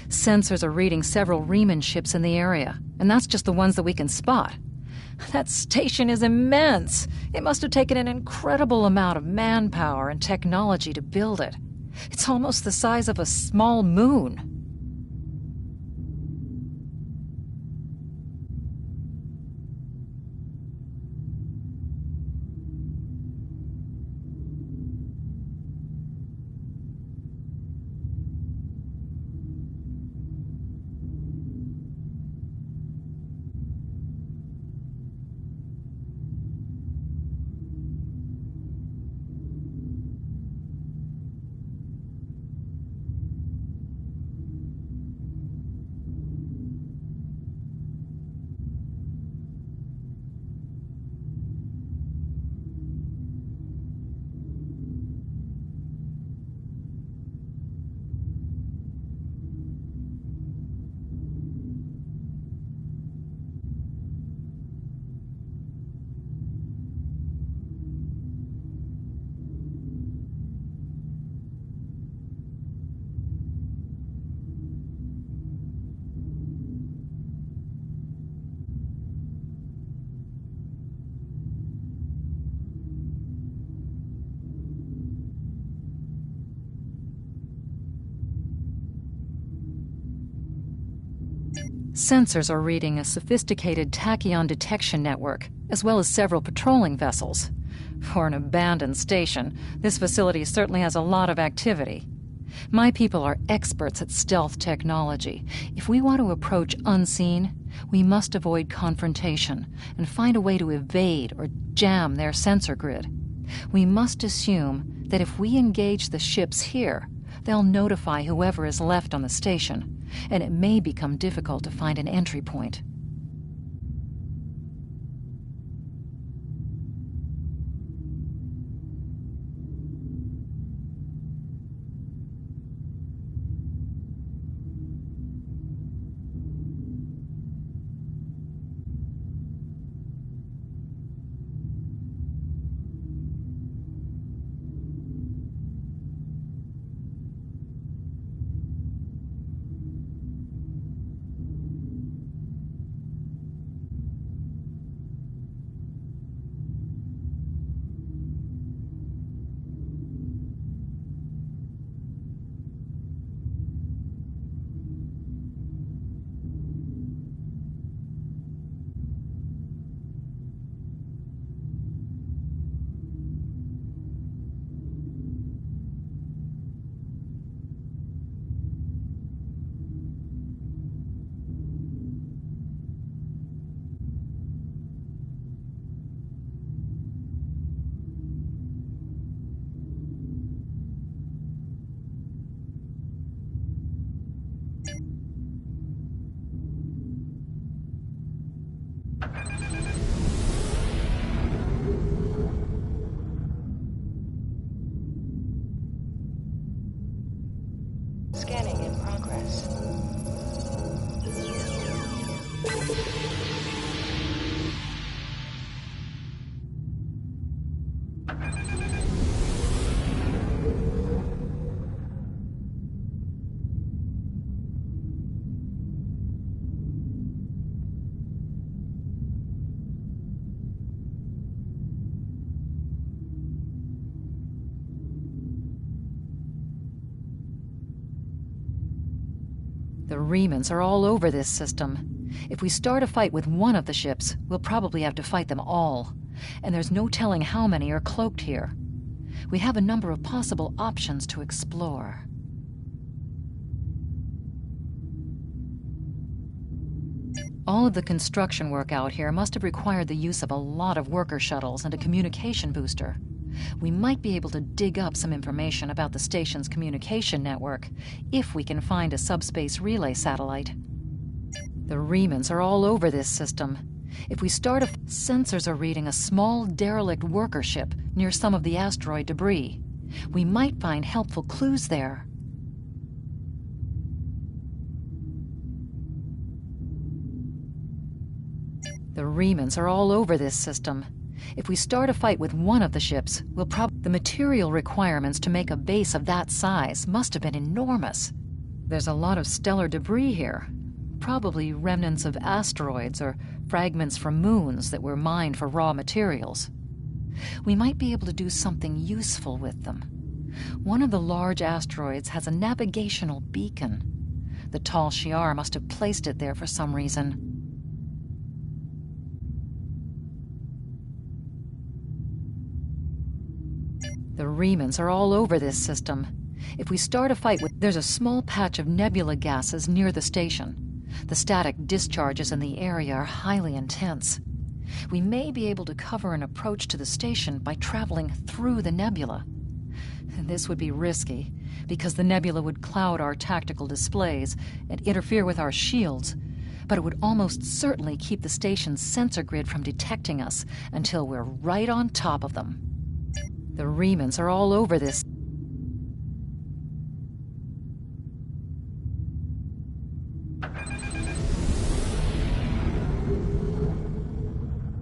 Sensors are reading several Riemann ships in the area, and that's just the ones that we can spot. That station is immense. It must have taken an incredible amount of manpower and technology to build it. It's almost the size of a small moon. Sensors are reading a sophisticated tachyon detection network, as well as several patrolling vessels. For an abandoned station, this facility certainly has a lot of activity. My people are experts at stealth technology. If we want to approach unseen, we must avoid confrontation and find a way to evade or jam their sensor grid. We must assume that if we engage the ships here, they'll notify whoever is left on the station, and it may become difficult to find an entry point. Scanning in progress. The Riemanns are all over this system. If we start a fight with one of the ships, we'll probably have to fight them all. And there's no telling how many are cloaked here. we have a number of possible options to explore. All of the construction work out here must have required the use of a lot of worker shuttles and a communication booster. We might be able to dig up some information about the station's communication network, if we can find a subspace relay satellite. The remnants are all over this system. If we start sensors are reading a small derelict worker ship near some of the asteroid debris. We might find helpful clues there. The remnants are all over this system. If we start a fight with one of the ships, we'll the material requirements to make a base of that size must have been enormous. There's a lot of stellar debris here, probably remnants of asteroids or fragments from moons that were mined for raw materials. We might be able to do something useful with them. One of the large asteroids has a navigational beacon. The Tal Shiar must have placed it there for some reason. The remnants are all over this system. If we start a fight with... There's a small patch of nebula gases near the station. The static discharges in the area are highly intense. We may be able to cover an approach to the station by traveling through the nebula. This would be risky, because the nebula would cloud our tactical displays and interfere with our shields, but it would almost certainly keep the station's sensor grid from detecting us until we're right on top of them. The remnants are all over this.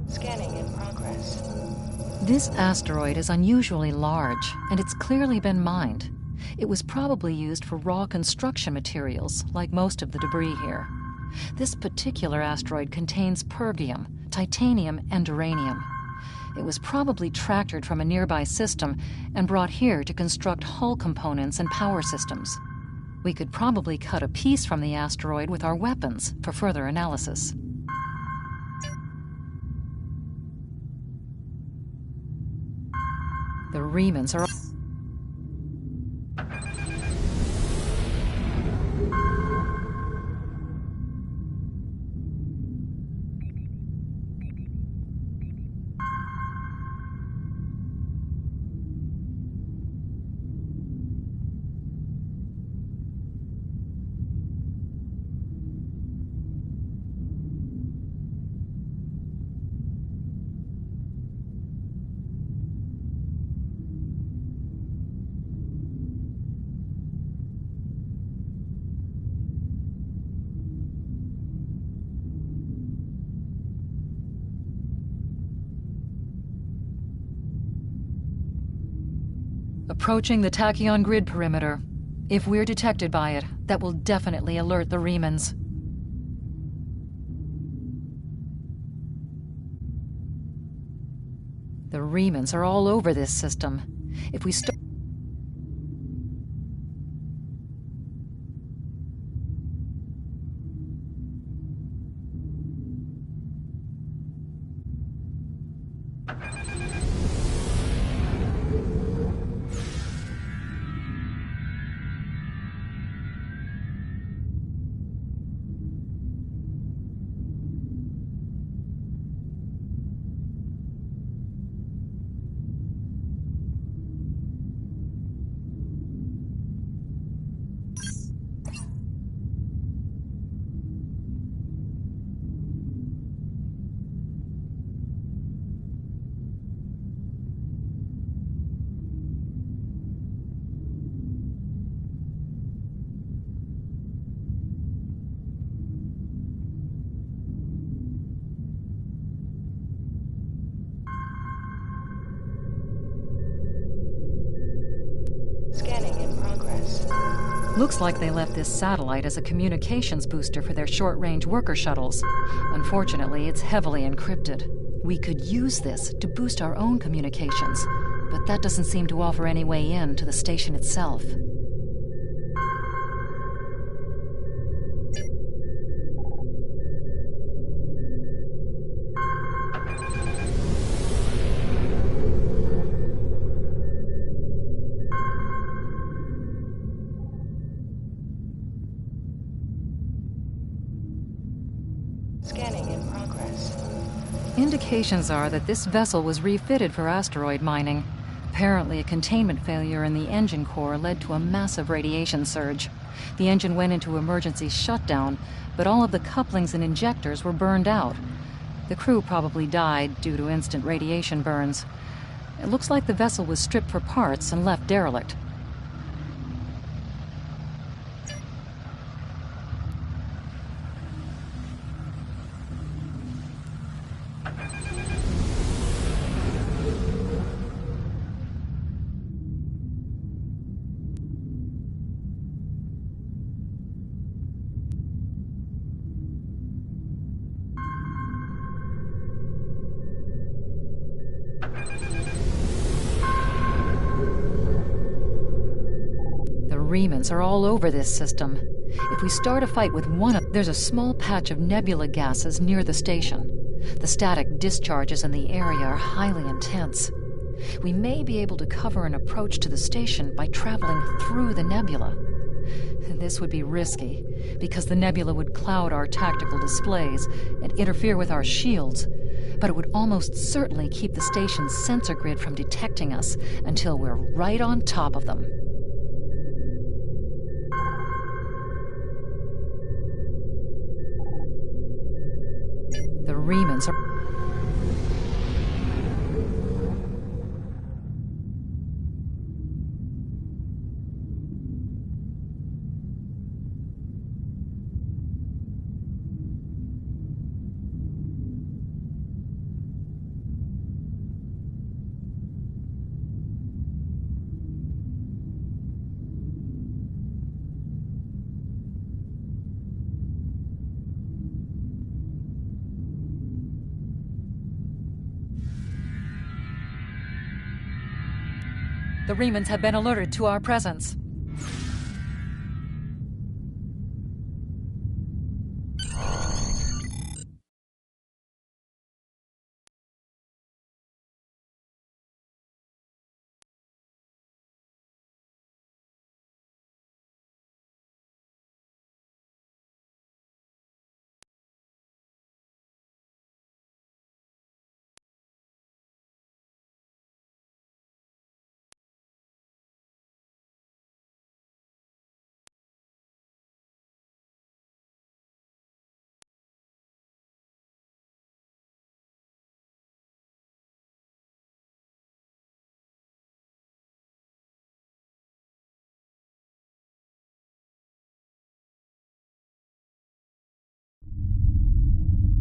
Scanning in progress. This asteroid is unusually large, and it's clearly been mined. It was probably used for raw construction materials, like most of the debris here. This particular asteroid contains pergium, titanium, and uranium. It was probably tractored from a nearby system and brought here to construct hull components and power systems. We could probably cut a piece from the asteroid with our weapons for further analysis. The remnants are... Approaching the tachyon grid perimeter. If we're detected by it, that will definitely alert the remnants. The remnants are all over this system. If we start... Scanning in progress. Looks like they left this satellite as a communications booster for their short-range worker shuttles. Unfortunately, it's heavily encrypted. We could use this to boost our own communications, but that doesn't seem to offer any way in to the station itself. Scanning in progress. Indications are that this vessel was refitted for asteroid mining. Apparently, a containment failure in the engine core led to a massive radiation surge. The engine went into emergency shutdown, but all of the couplings and injectors were burned out. The crew probably died due to instant radiation burns. It looks like the vessel was stripped for parts and left derelict. Remnants are all over this system. If we start a fight with one of... There's a small patch of nebula gases near the station. The static discharges in the area are highly intense. We may be able to cover an approach to the station by traveling through the nebula. This would be risky, because the nebula would cloud our tactical displays and interfere with our shields, but it would almost certainly keep the station's sensor grid from detecting us until we're right on top of them. The remnants are... The Remans have been alerted to our presence.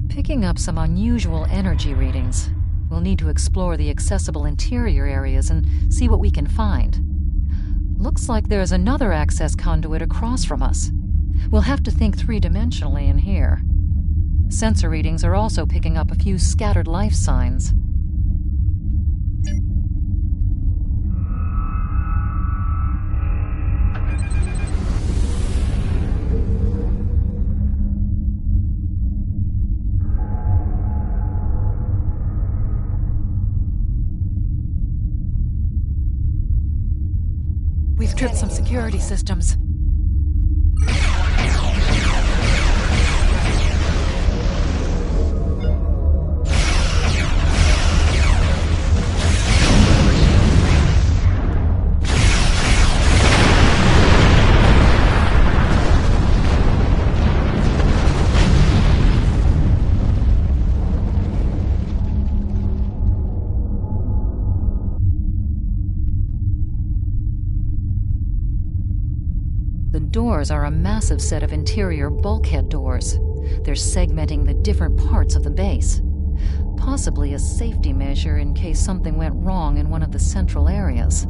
Picking up some unusual energy readings. We'll need to explore the accessible interior areas and see what we can find. Looks like there's another access conduit across from us. We'll have to think three-dimensionally in here. Sensor readings are also picking up a few scattered life signs. We've tripped some security systems. Doors are a massive set of interior bulkhead doors. They're segmenting the different parts of the base. Possibly a safety measure in case something went wrong in one of the central areas.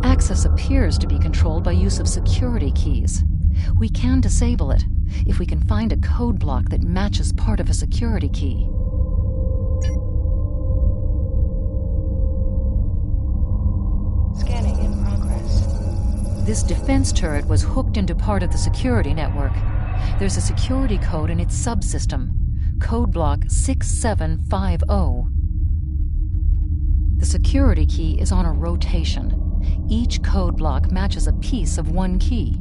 Access appears to be controlled by use of security keys. We can disable it if we can find a code block that matches part of a security key. Scanning in progress. This defense turret was hooked into part of the security network. There's a security code in its subsystem, code block 6750. The security key is on a rotation. Each code block matches a piece of one key.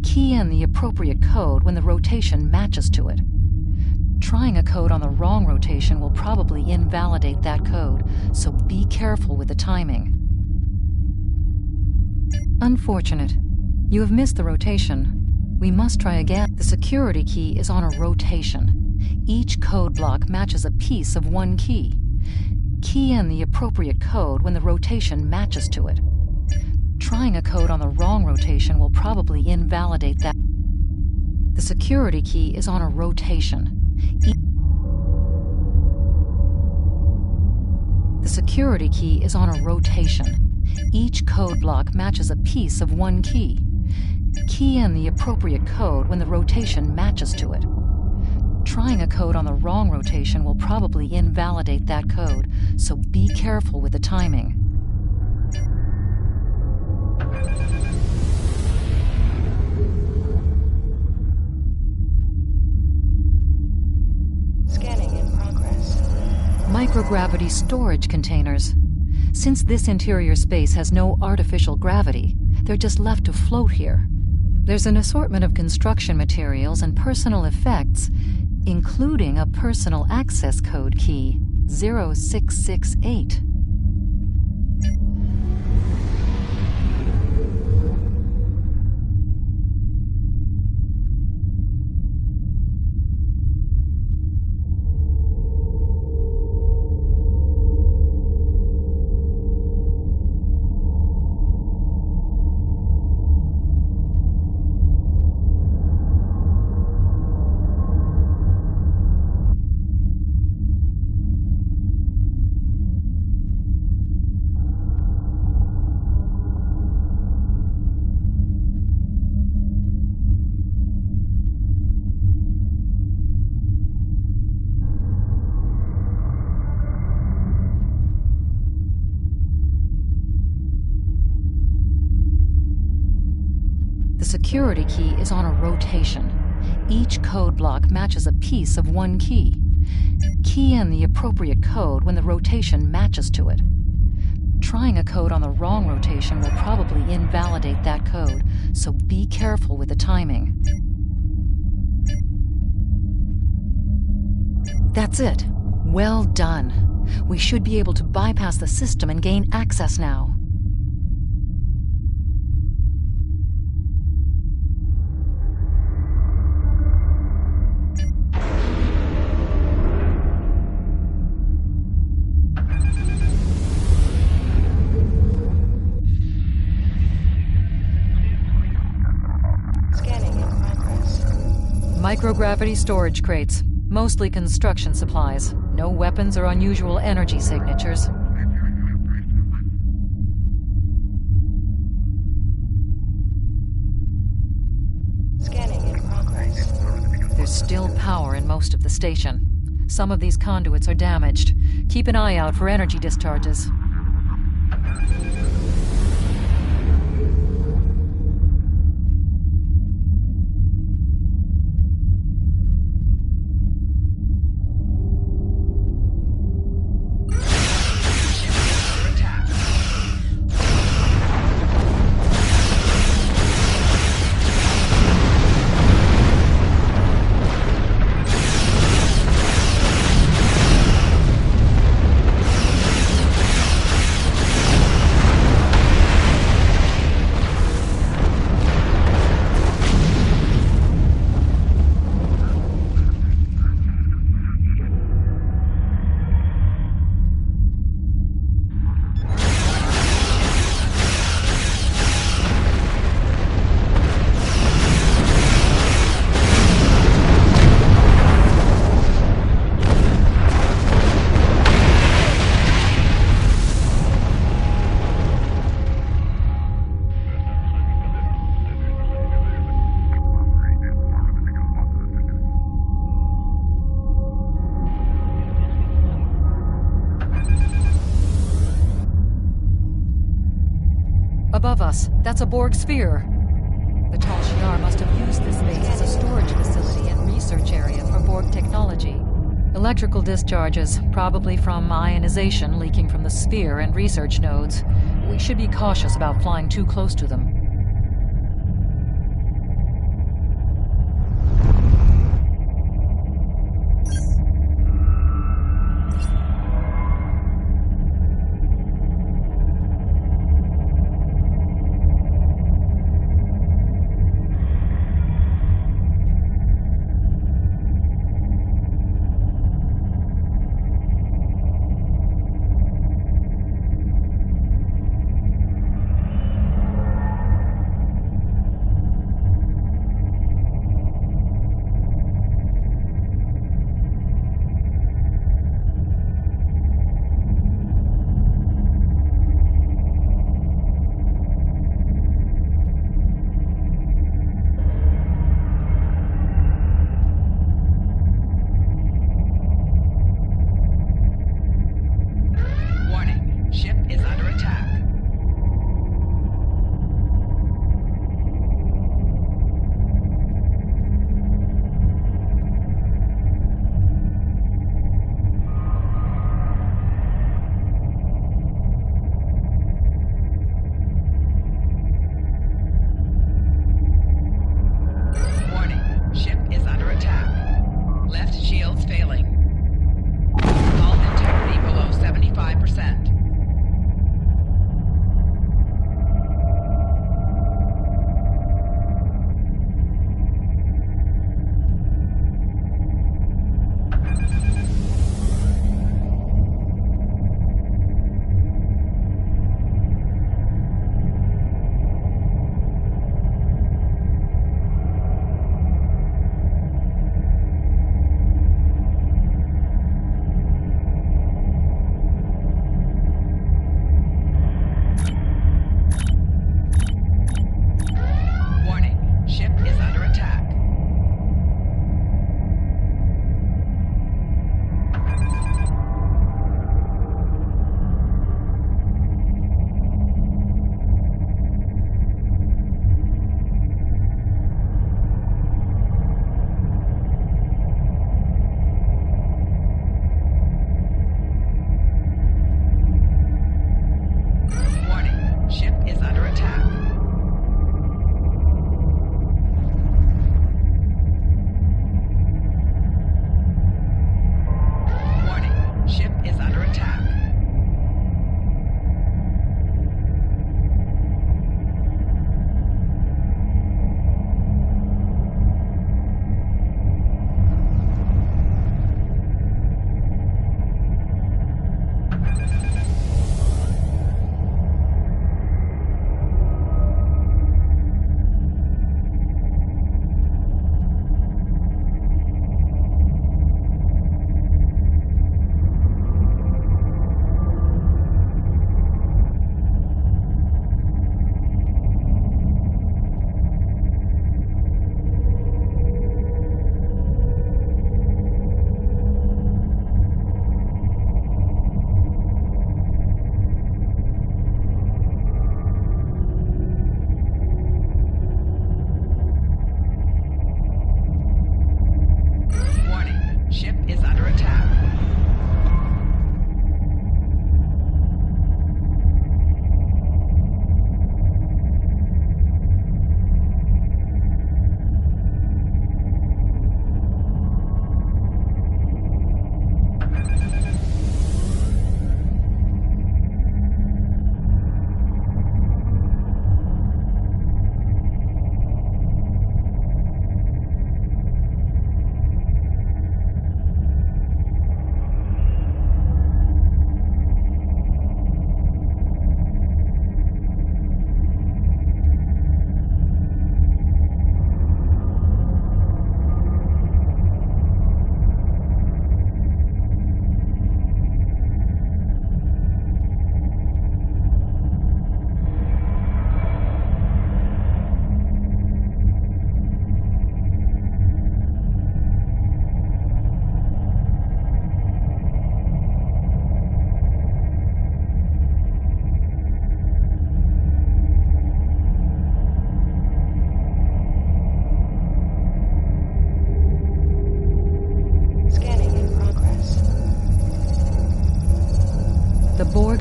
Key in the appropriate code when the rotation matches to it. Trying a code on the wrong rotation will probably invalidate that code, so be careful with the timing. Unfortunate. You have missed the rotation. We must try again. The security key is on a rotation. Each code block matches a piece of one key. Key in the appropriate code when the rotation matches to it. Trying a code on the wrong rotation will probably invalidate that. The security key is on a rotation. The security key is on a rotation. Each code block matches a piece of one key. Key in the appropriate code when the rotation matches to it. Trying a code on the wrong rotation will probably invalidate that code, so be careful with the timing. Scanning in progress. Microgravity storage containers. Since this interior space has no artificial gravity, they're just left to float here. There's an assortment of construction materials and personal effects, including a personal access code key, 0668. The security key is on a rotation. Each code block matches a piece of one key. Key in the appropriate code when the rotation matches to it. Trying a code on the wrong rotation will probably invalidate that code, so be careful with the timing. That's it. Well done. We should be able to bypass the system and gain access now. Microgravity storage crates, mostly construction supplies. No weapons or unusual energy signatures. Scanning in progress. There's still power in most of the station. Some of these conduits are damaged. Keep an eye out for energy discharges. Above us, that's a Borg sphere. The Tal Shiar must have used this space as a storage facility and research area for Borg technology. Electrical discharges, probably from ionization leaking from the sphere and research nodes. We should be cautious about flying too close to them.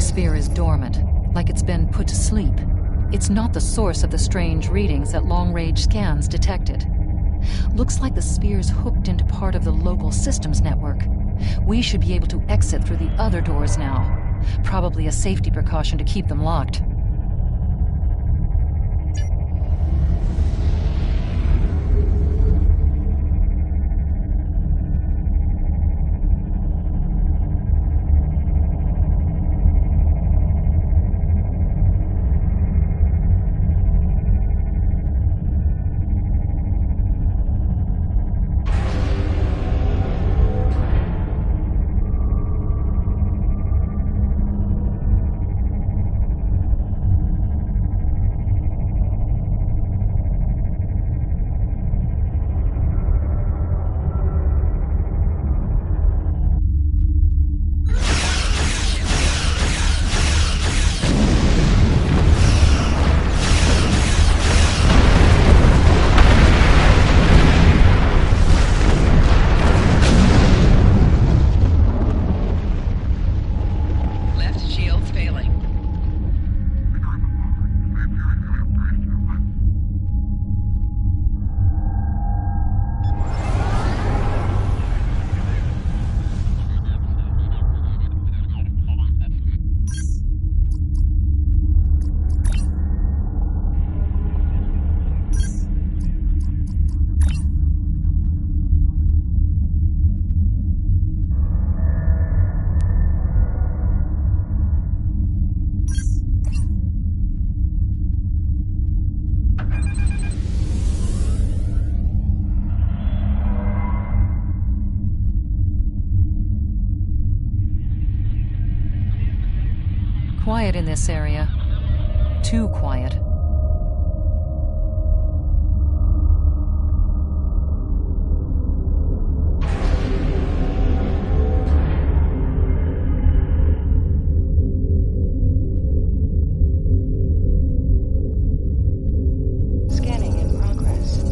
sphere is dormant, like it's been put to sleep. It's not the source of the strange readings that long-range scans detected. Looks like the sphere's hooked into part of the local systems network. We should be able to exit through the other doors now. Probably a safety precaution to keep them locked. Quiet in this area. Too quiet. Scanning in progress.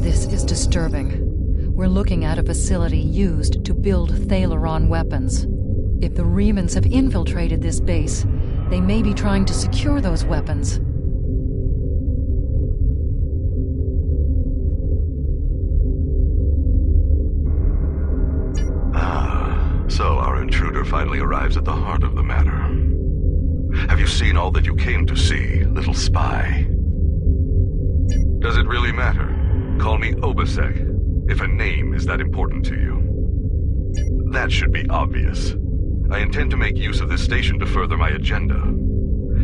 This is disturbing. We're looking at a facility used to build Thalaron weapons. If the Remans have infiltrated this base, they may be trying to secure those weapons. So our intruder finally arrives at the heart of the matter. Have you seen all that you came to see, little spy? Does it really matter? Call me Obasek, if a name is that important to you. That should be obvious. I intend to make use of this station to further my agenda.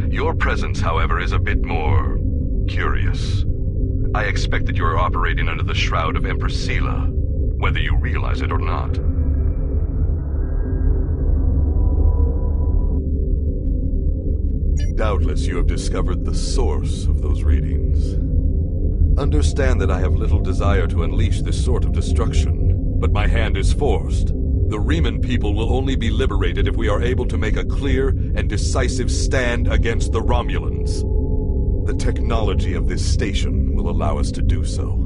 Your presence, however, is a bit more curious. I expect that you are operating under the shroud of Empress Sela, whether you realize it or not. Doubtless you have discovered the source of those readings. Understand that I have little desire to unleash this sort of destruction, but my hand is forced. The Reman people will only be liberated if we are able to make a clear and decisive stand against the Romulans. The technology of this station will allow us to do so.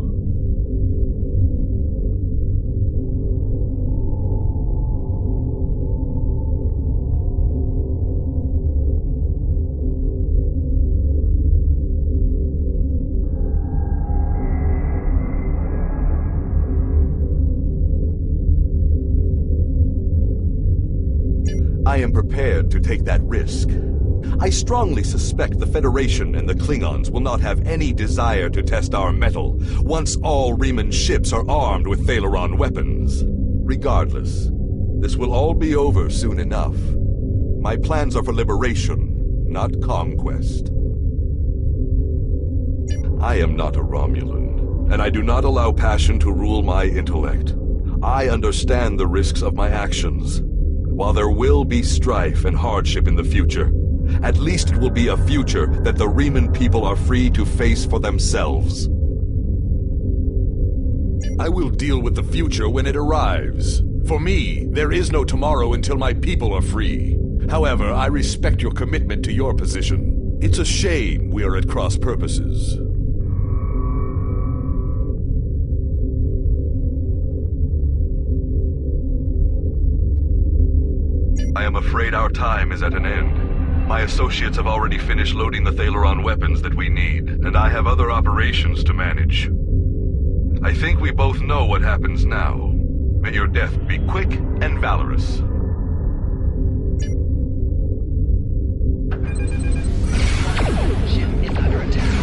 I am prepared to take that risk. I strongly suspect the Federation and the Klingons will not have any desire to test our mettle once all Reman ships are armed with Thalaron weapons. Regardless, this will all be over soon enough. My plans are for liberation, not conquest. I am not a Romulan, and I do not allow passion to rule my intellect. I understand the risks of my actions. While there will be strife and hardship in the future, at least it will be a future that the Reman people are free to face for themselves. I will deal with the future when it arrives. For me, there is no tomorrow until my people are free. However, I respect your commitment to your position. It's a shame we are at cross purposes. I am afraid our time is at an end. My associates have already finished loading the Thaleron weapons that we need, and I have other operations to manage. I think we both know what happens now. May your death be quick and valorous. Ship is under attack.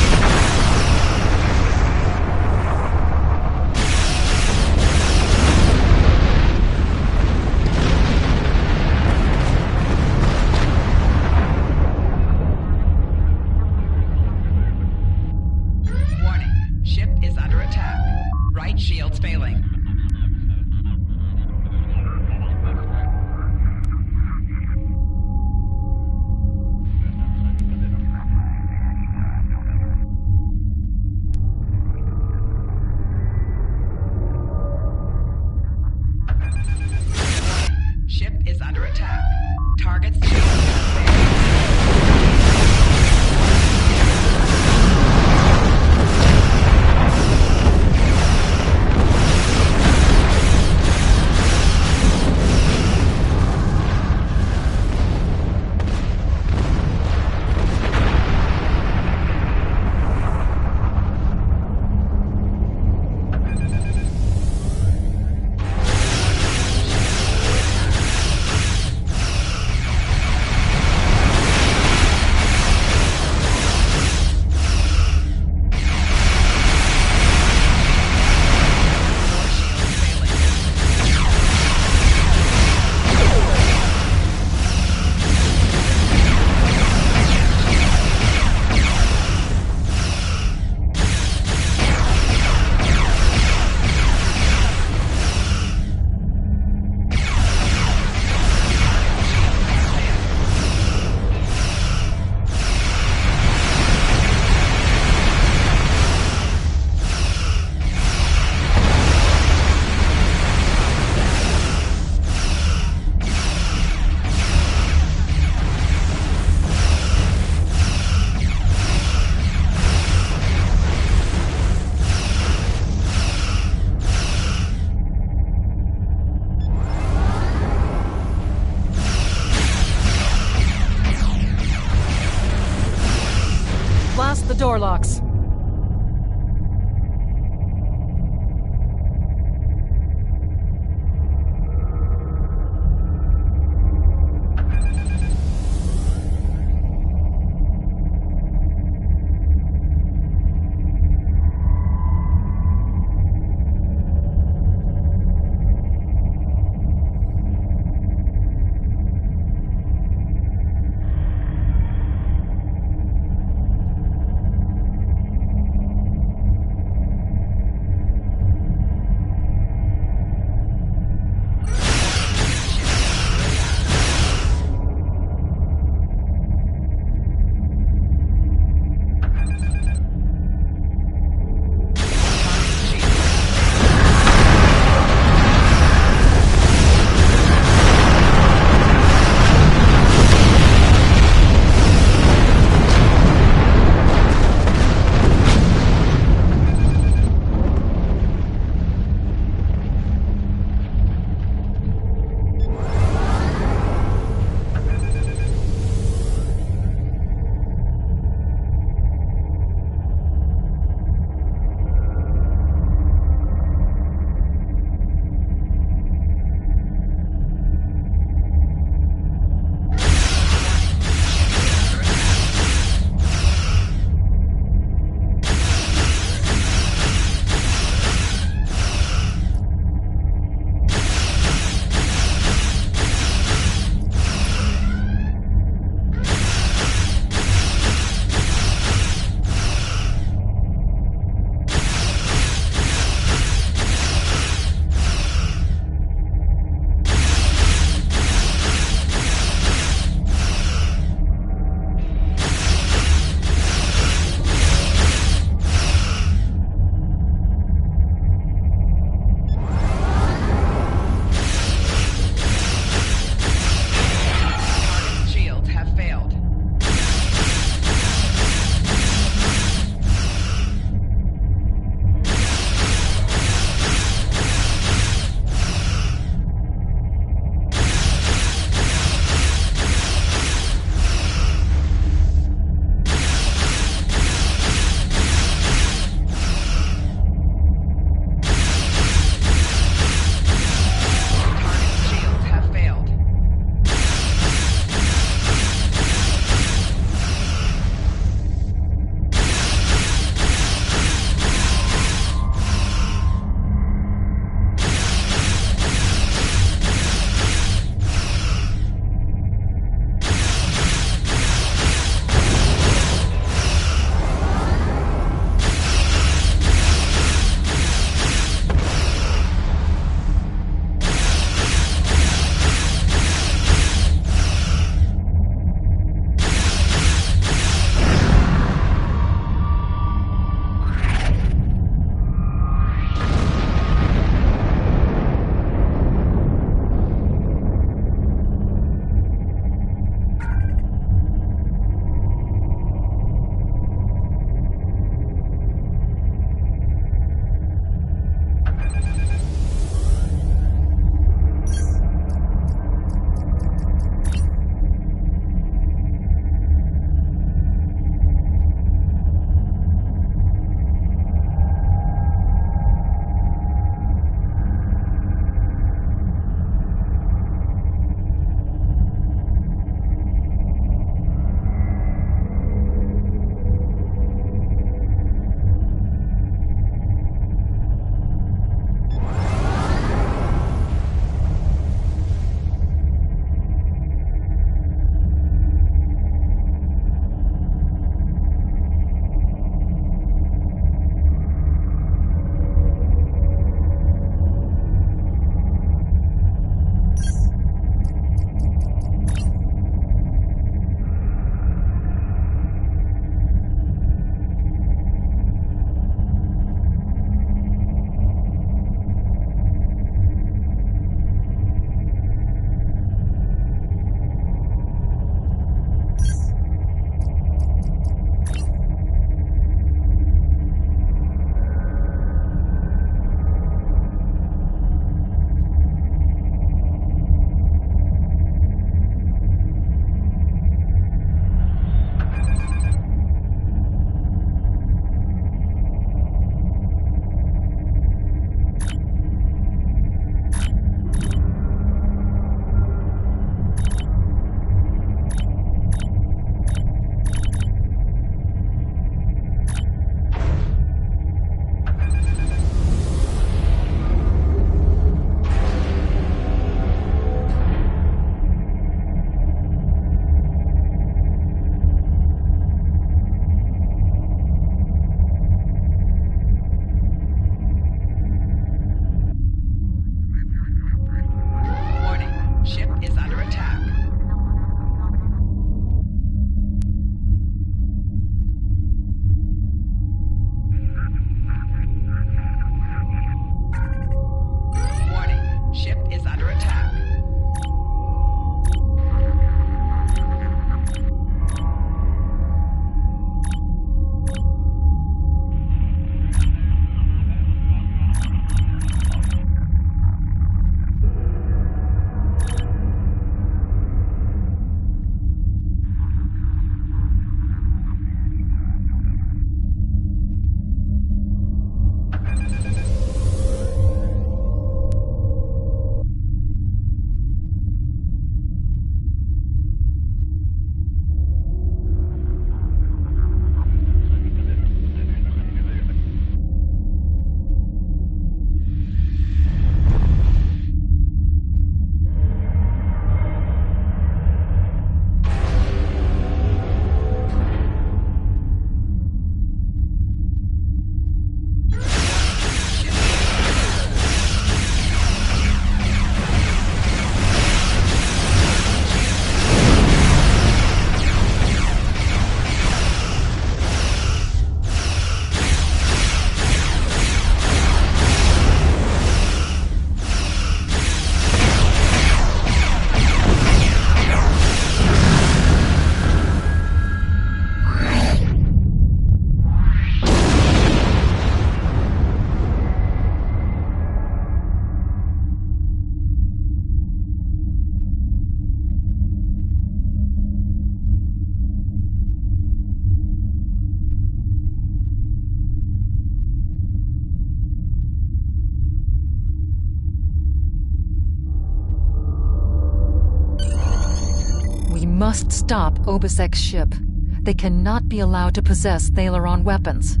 must stop Obisek's ship. They cannot be allowed to possess Thalaron weapons.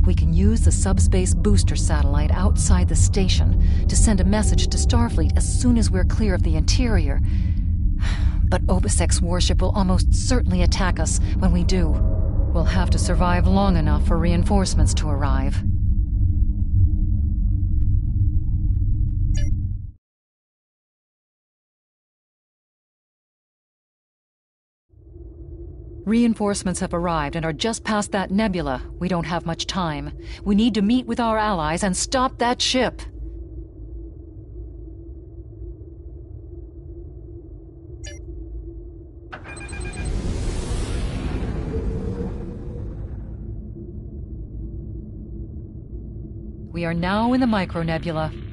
We can use the subspace booster satellite outside the station to send a message to Starfleet as soon as we're clear of the interior. But Obisek's warship will almost certainly attack us when we do. We'll have to survive long enough for reinforcements to arrive. Reinforcements have arrived and are just past that nebula. We don't have much time. We need to meet with our allies and stop that ship. We are now in the micronebula.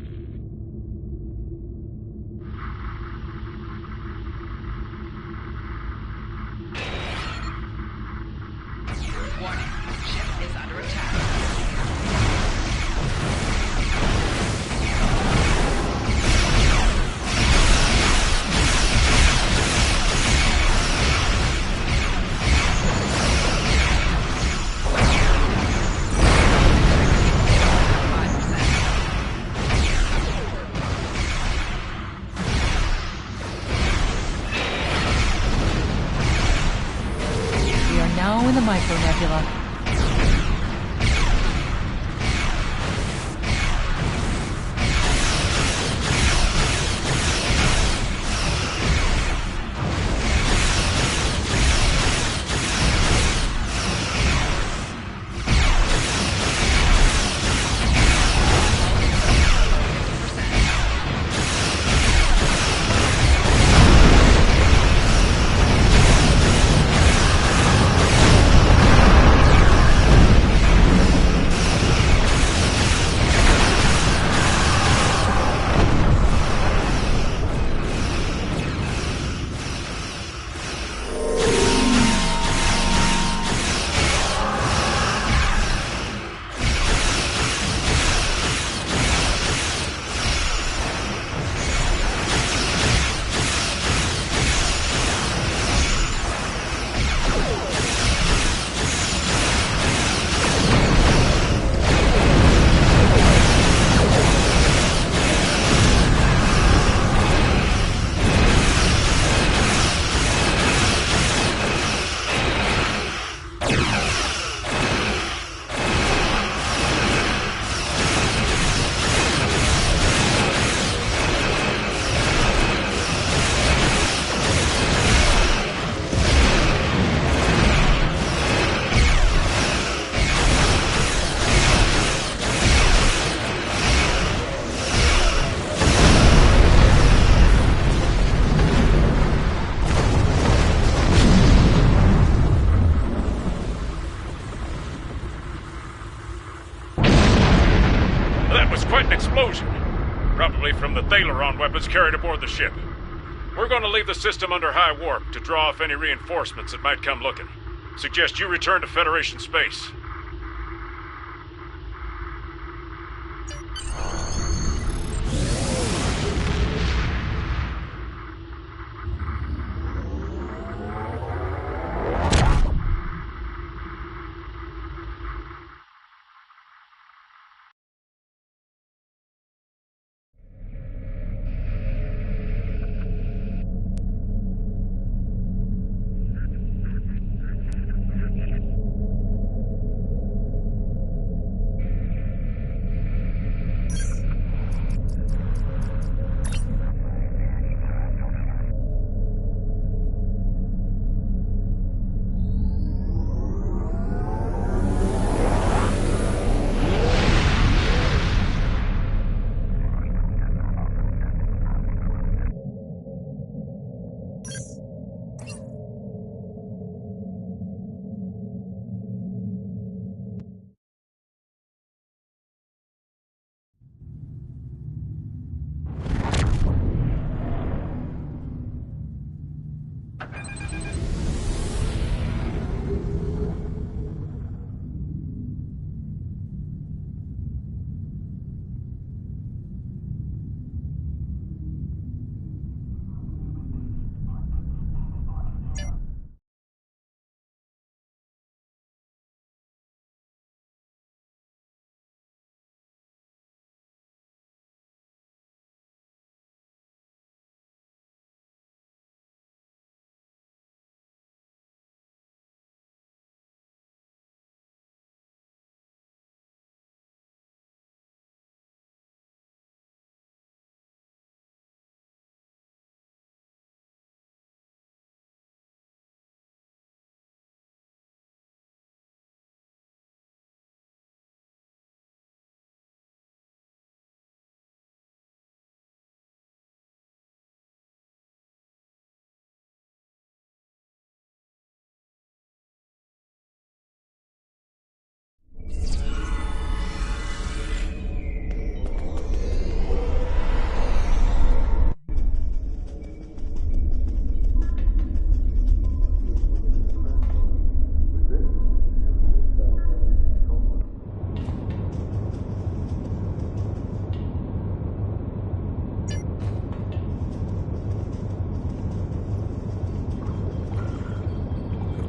In the micronebula. Probably from the Thalaron weapons carried aboard the ship. We're going to leave the system under high warp to draw off any reinforcements that might come looking. Suggest you return to Federation space.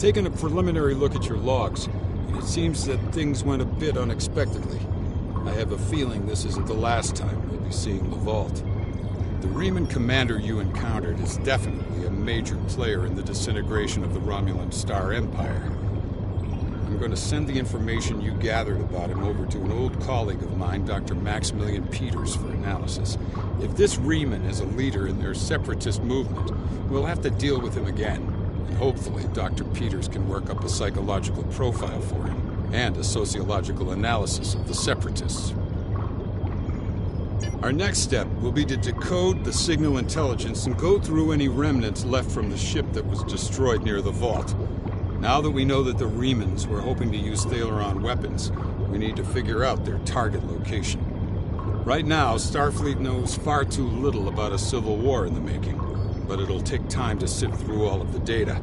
taken a preliminary look at your logs, and it seems that things went a bit unexpectedly. I have a feeling this isn't the last time we'll be seeing the Vault. The Reman commander you encountered is definitely a major player in the disintegration of the Romulan Star Empire. I'm going to send the information you gathered about him over to an old colleague of mine, Dr. Maximilian Peters, for analysis. If this Reman is a leader in their separatist movement, we'll have to deal with him again. And hopefully Dr. Peters can work up a psychological profile for him, and a sociological analysis of the separatists. Our next step will be to decode the signal intelligence and go through any remnants left from the ship that was destroyed near the Vault. Now that we know that the Remans were hoping to use Thalaron weapons, we need to figure out their target location. Right now, Starfleet knows far too little about a civil war in the making, but it'll take time to sift through all of the data.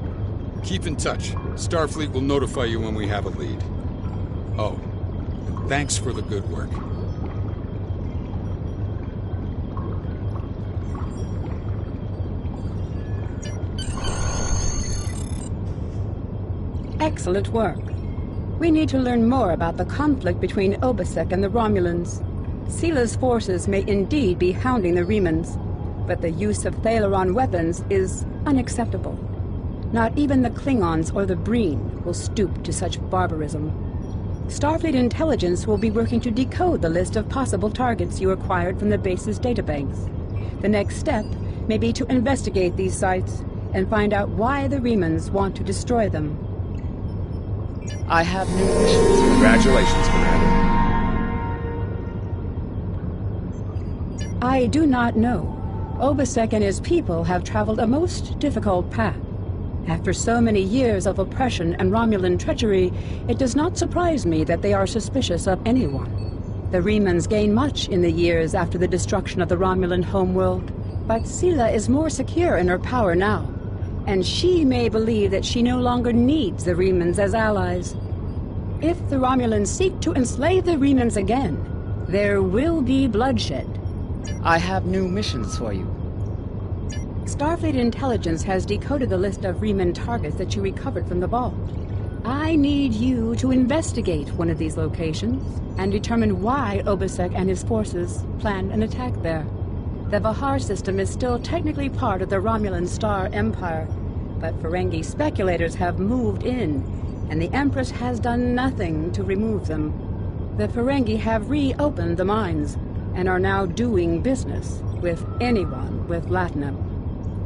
Keep in touch. Starfleet will notify you when we have a lead. Oh, and thanks for the good work. Excellent work. We need to learn more about the conflict between Obisek and the Romulans. Sila's forces may indeed be hounding the Remans, but the use of Thalaron weapons is unacceptable. Not even the Klingons or the Breen will stoop to such barbarism. Starfleet intelligence will be working to decode the list of possible targets you acquired from the base's databanks. The next step may be to investigate these sites and find out why the Remans want to destroy them. I have new missions. Congratulations, Commander. I do not know. Obisek and his people have traveled a most difficult path. After so many years of oppression and Romulan treachery, it does not surprise me that they are suspicious of anyone. The Remans gained much in the years after the destruction of the Romulan homeworld, but Sila is more secure in her power now, and she may believe that she no longer needs the Remans as allies. If the Romulans seek to enslave the Remans again, there will be bloodshed. I have new missions for you. Starfleet intelligence has decoded the list of Reman targets that you recovered from the Vault. I need you to investigate one of these locations and determine why Obisek and his forces planned an attack there. The Vahar system is still technically part of the Romulan Star Empire, but Ferengi speculators have moved in, and the Empress has done nothing to remove them. The Ferengi have reopened the mines, and are now doing business with anyone with Latinum.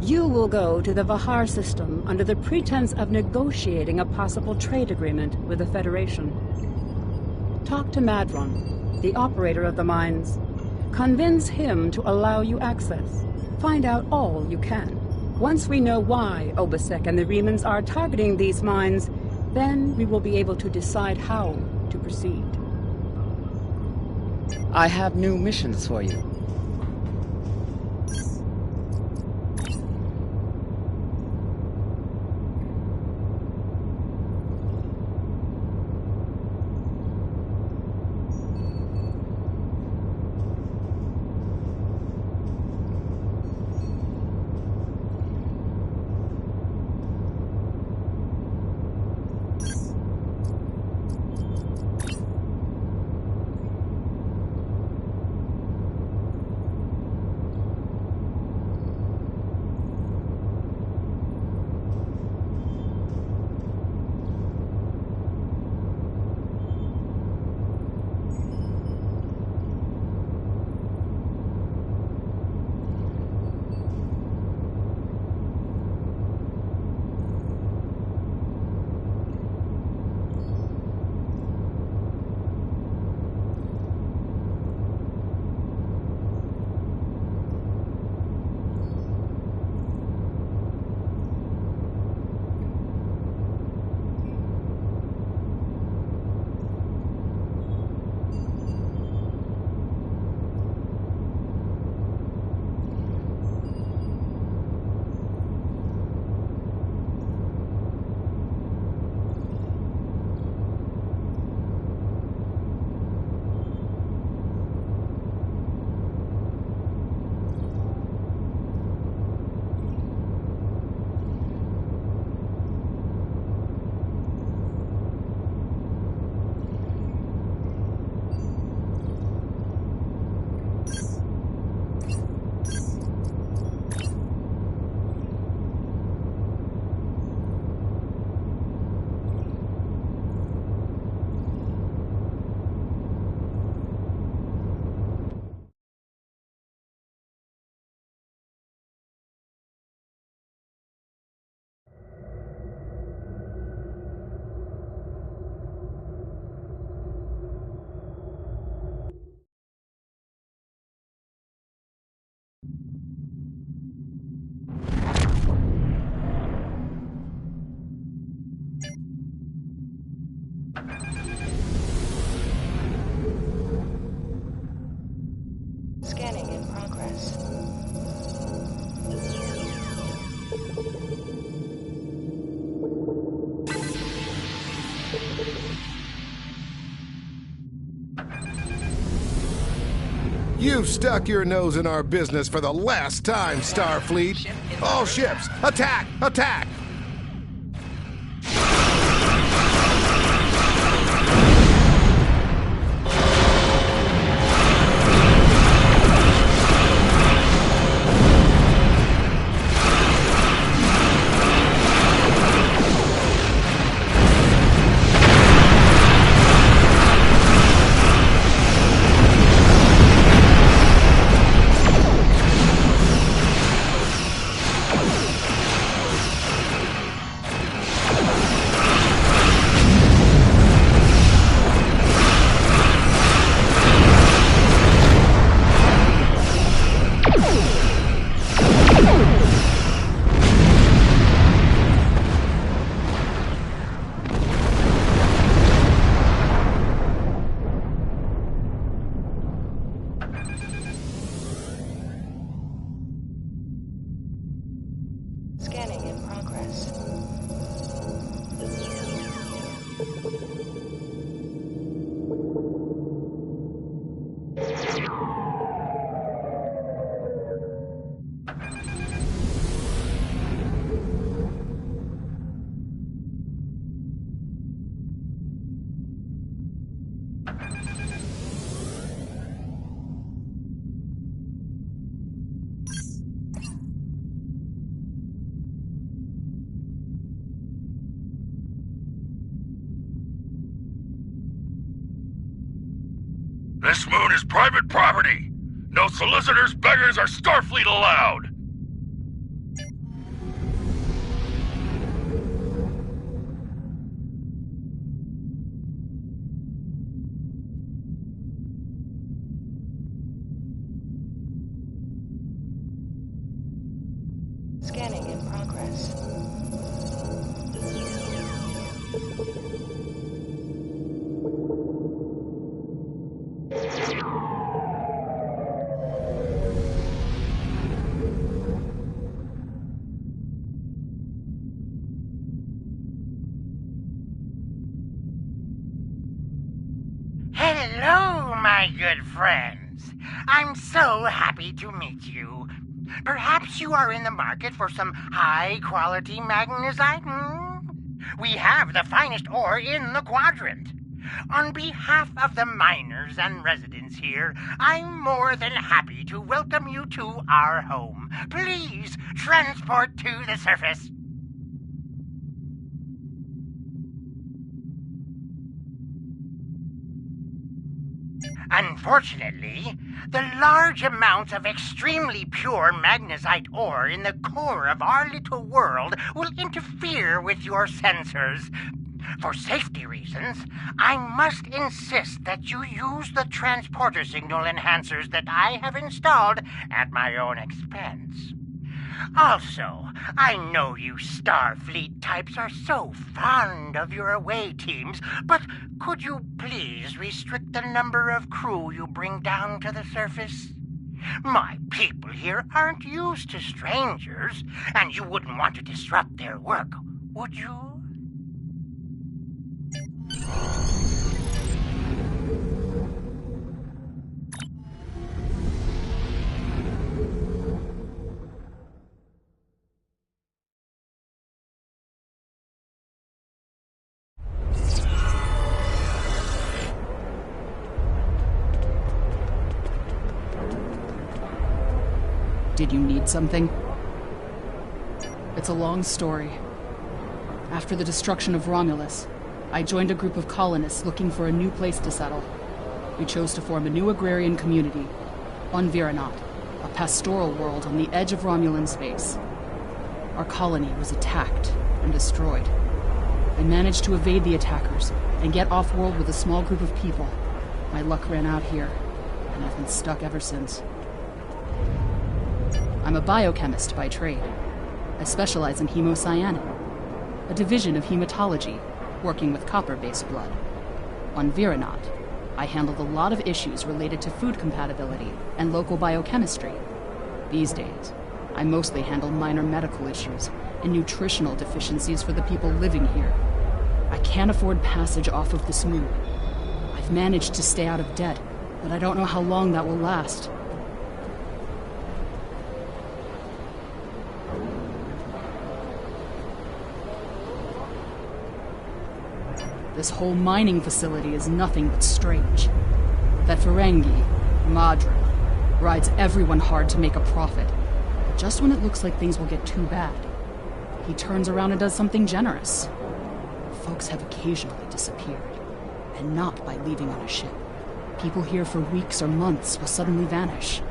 You will go to the Vahar system under the pretense of negotiating a possible trade agreement with the Federation. Talk to Madron, the operator of the mines. Convince him to allow you access. Find out all you can. Once we know why Obisek and the Remans are targeting these mines, then we will be able to decide how to proceed. I have new missions for you. You've stuck your nose in our business for the last time, Starfleet. All ships, attack! Attack! Scanning in progress. This moon is private property. No solicitors, beggars, or Starfleet allowed. Scanning in progress. Hello, my good friends. I'm so happy to meet you. Perhaps you are in the market for some high-quality magnesite? We have the finest ore in the quadrant. On behalf of the miners and residents here, I'm more than happy to welcome you to our home. Please transport to the surface. Unfortunately, the large amounts of extremely pure magnesite ore in the core of our little world will interfere with your sensors. For safety reasons, I must insist that you use the transporter signal enhancers that I have installed at my own expense. Also, I know you Starfleet types are so fond of your away teams, but could you please restrict the number of crew you bring down to the surface? My people here aren't used to strangers, and you wouldn't want to disrupt their work, would you? Did you need something? It's a long story. After the destruction of Romulus, I joined a group of colonists looking for a new place to settle. We chose to form a new agrarian community on Viranat, a pastoral world on the edge of Romulan space. Our colony was attacked and destroyed. I managed to evade the attackers and get off-world with a small group of people. My luck ran out here, and I've been stuck ever since. I'm a biochemist by trade. I specialize in hemocyanin, a division of hematology, working with copper-based blood. On Viranat, I handled a lot of issues related to food compatibility and local biochemistry. These days, I mostly handle minor medical issues and nutritional deficiencies for the people living here. I can't afford passage off of this moon. I've managed to stay out of debt, but I don't know how long that will last. This whole mining facility is nothing but strange. That Ferengi, Madra, rides everyone hard to make a profit. But just when it looks like things will get too bad, he turns around and does something generous. Folks have occasionally disappeared, and not by leaving on a ship. People here for weeks or months will suddenly vanish.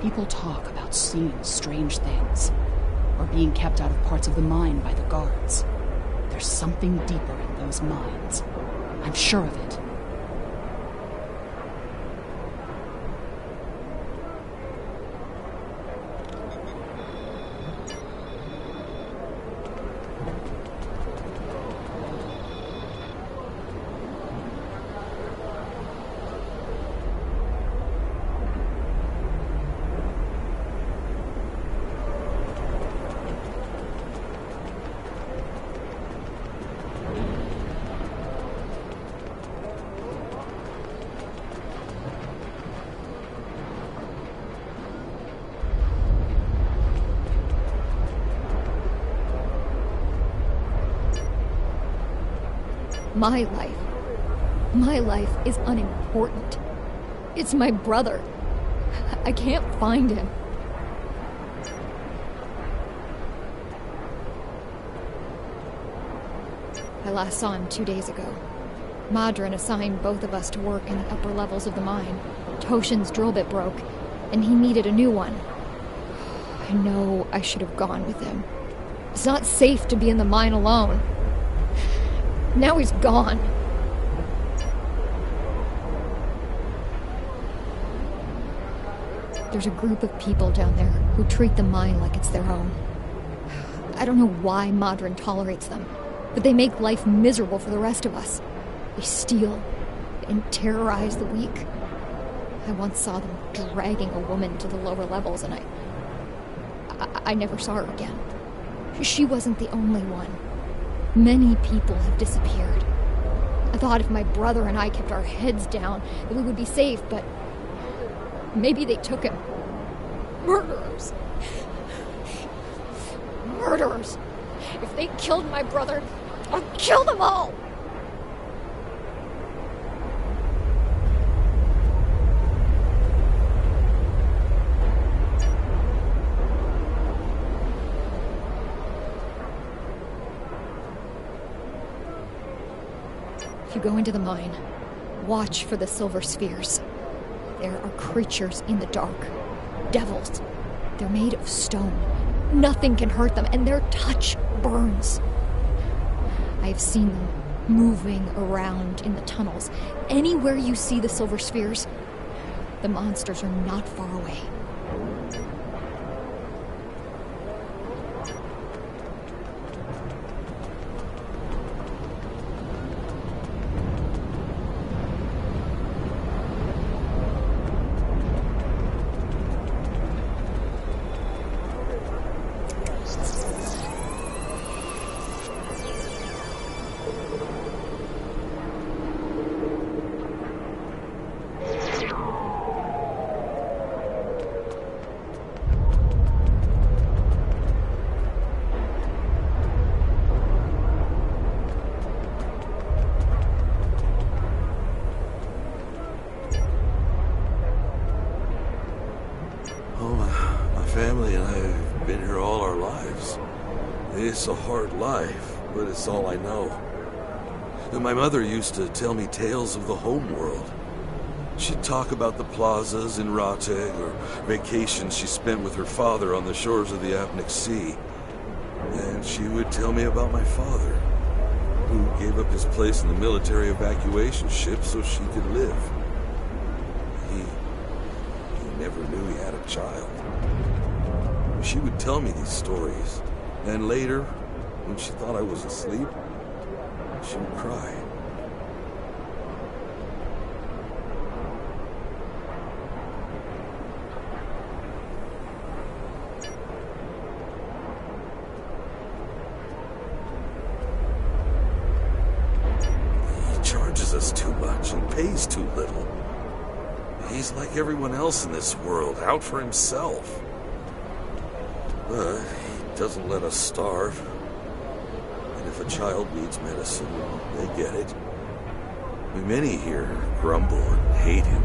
People talk about seeing strange things, or being kept out of parts of the mine by the guards. There's something deeper in those mines. I'm sure of it. My life is unimportant. It's my brother. I can't find him. I last saw him 2 days ago. Madran assigned both of us to work in the upper levels of the mine. Toshin's drill bit broke, and he needed a new one. I know I should have gone with him. It's not safe to be in the mine alone. Now he's gone. There's a group of people down there who treat the mine like it's their own. I don't know why Madran tolerates them, but they make life miserable for the rest of us. They steal and terrorize the weak. I once saw them dragging a woman to the lower levels, and I never saw her again. She wasn't the only one. Many people have disappeared. I thought if my brother and I kept our heads down, that we would be safe, but maybe they took him. Murderers. Murderers. If they killed my brother, I'll kill them all. If you go into the mine, watch for the silver spheres. There are creatures in the dark. Devils. They're made of stone. Nothing can hurt them, and their touch burns. I have seen them moving around in the tunnels. Anywhere you see the silver spheres, the monsters are not far away. It's a hard life, but it's all I know. My mother used to tell me tales of the home world. She'd talk about the plazas in Rateg, or vacations she spent with her father on the shores of the Apnic Sea. And she would tell me about my father, who gave up his place in the military evacuation ship so she could live. He never knew he had a child. She would tell me these stories. And later, when she thought I was asleep, she would cry. He charges us too much and pays too little. He's like everyone else in this world, out for himself. But he doesn't let us starve. And if a child needs medicine, they get it. Many here grumble and hate him.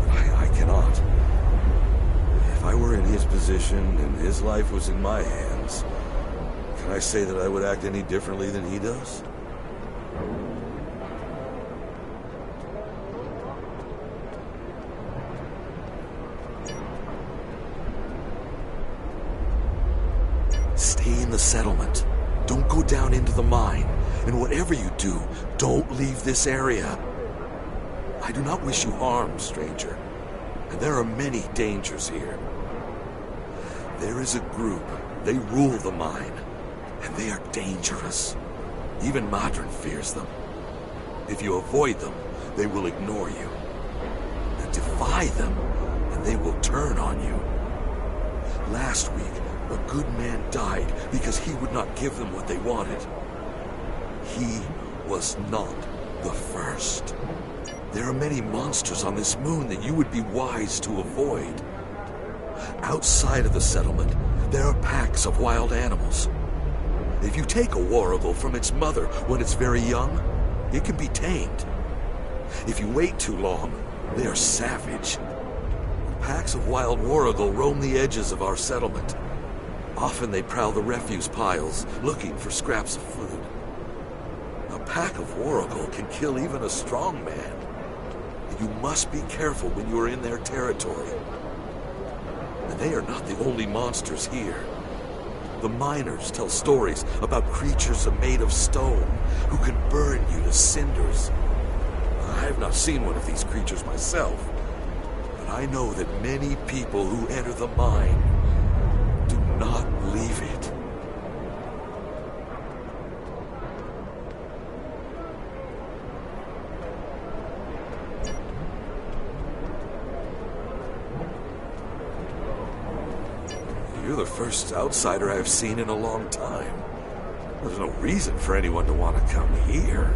But I cannot. If I were in his position and his life was in my hands, can I say that I would act any differently than he does? Stay in the settlement. Don't go down into the mine. And whatever you do, don't leave this area. I do not wish you harm, stranger. And there are many dangers here. There is a group. They rule the mine. And they are dangerous. Even Madron fears them. If you avoid them, they will ignore you. And defy them, and they will turn on you. Last week, a good man died because he would not give them what they wanted. He was not the first. There are many monsters on this moon that you would be wise to avoid. Outside of the settlement, there are packs of wild animals. If you take a warrigal from its mother when it's very young, it can be tamed. If you wait too long, they are savage. Packs of wild warrigal roam the edges of our settlement. Often they prowl the refuse piles, looking for scraps of food. A pack of warrigal can kill even a strong man. You must be careful when you are in their territory. And they are not the only monsters here. The miners tell stories about creatures made of stone who can burn you to cinders. I have not seen one of these creatures myself, but I know that many people who enter the mine do not leave it. You're the first outsider I've seen in a long time. There's no reason for anyone to want to come here.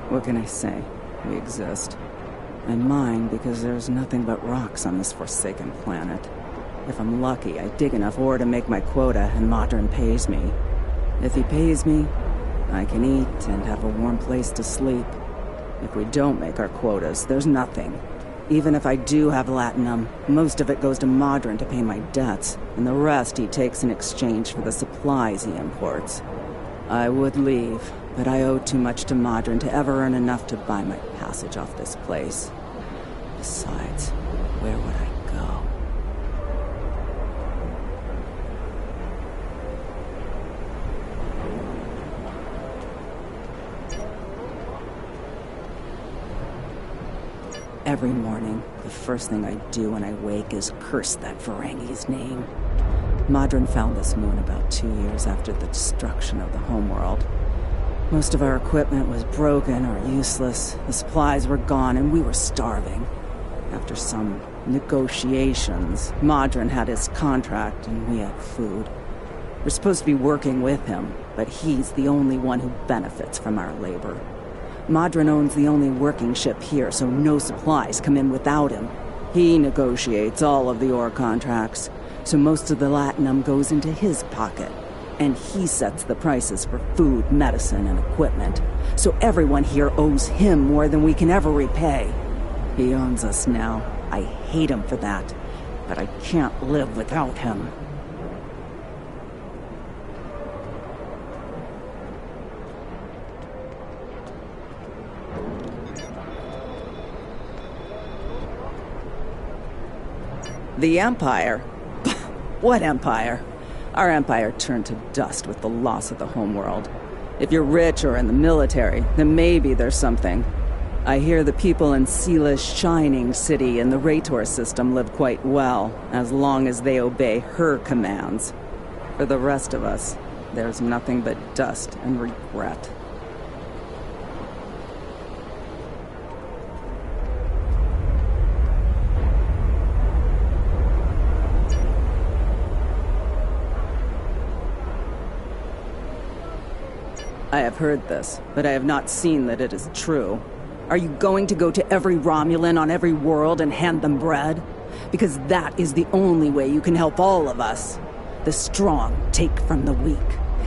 What can I say? We exist. And mine because there's nothing but rocks on this forsaken planet. If I'm lucky, I dig enough ore to make my quota and Madron pays me. If he pays me, I can eat and have a warm place to sleep. If we don't make our quotas, there's nothing. Even if I do have latinum, most of it goes to Madron to pay my debts, and the rest he takes in exchange for the supplies he imports. I would leave, but I owe too much to Madron to ever earn enough to buy my passage off this place. Besides, where would I go? Every morning, the first thing I do when I wake is curse that Ferengi's name. Madron found this moon about 2 years after the destruction of the homeworld. Most of our equipment was broken or useless, the supplies were gone, and we were starving. After some negotiations, Madron had his contract and we had food. We're supposed to be working with him, but he's the only one who benefits from our labor. Madron owns the only working ship here, so no supplies come in without him. He negotiates all of the ore contracts, so most of the latinum goes into his pocket. And he sets the prices for food, medicine, and equipment. So everyone here owes him more than we can ever repay. He owns us now. I hate him for that. But I can't live without him. The Empire? What Empire? Our empire turned to dust with the loss of the homeworld. If you're rich or in the military, then maybe there's something. I hear the people in Seela's Shining City in the Rator system live quite well, as long as they obey her commands. For the rest of us, there's nothing but dust and regret. I have heard this, but I have not seen that it is true. Are you going to go to every Romulan on every world and hand them bread? Because that is the only way you can help all of us. The strong take from the weak.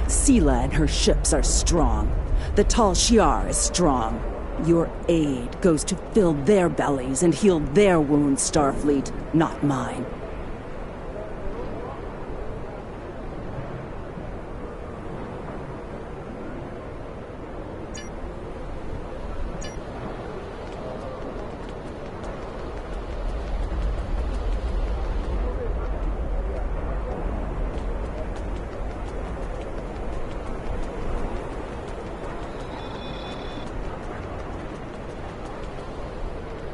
Seela and her ships are strong. The Tal Shiar is strong. Your aid goes to fill their bellies and heal their wounds, Starfleet, not mine.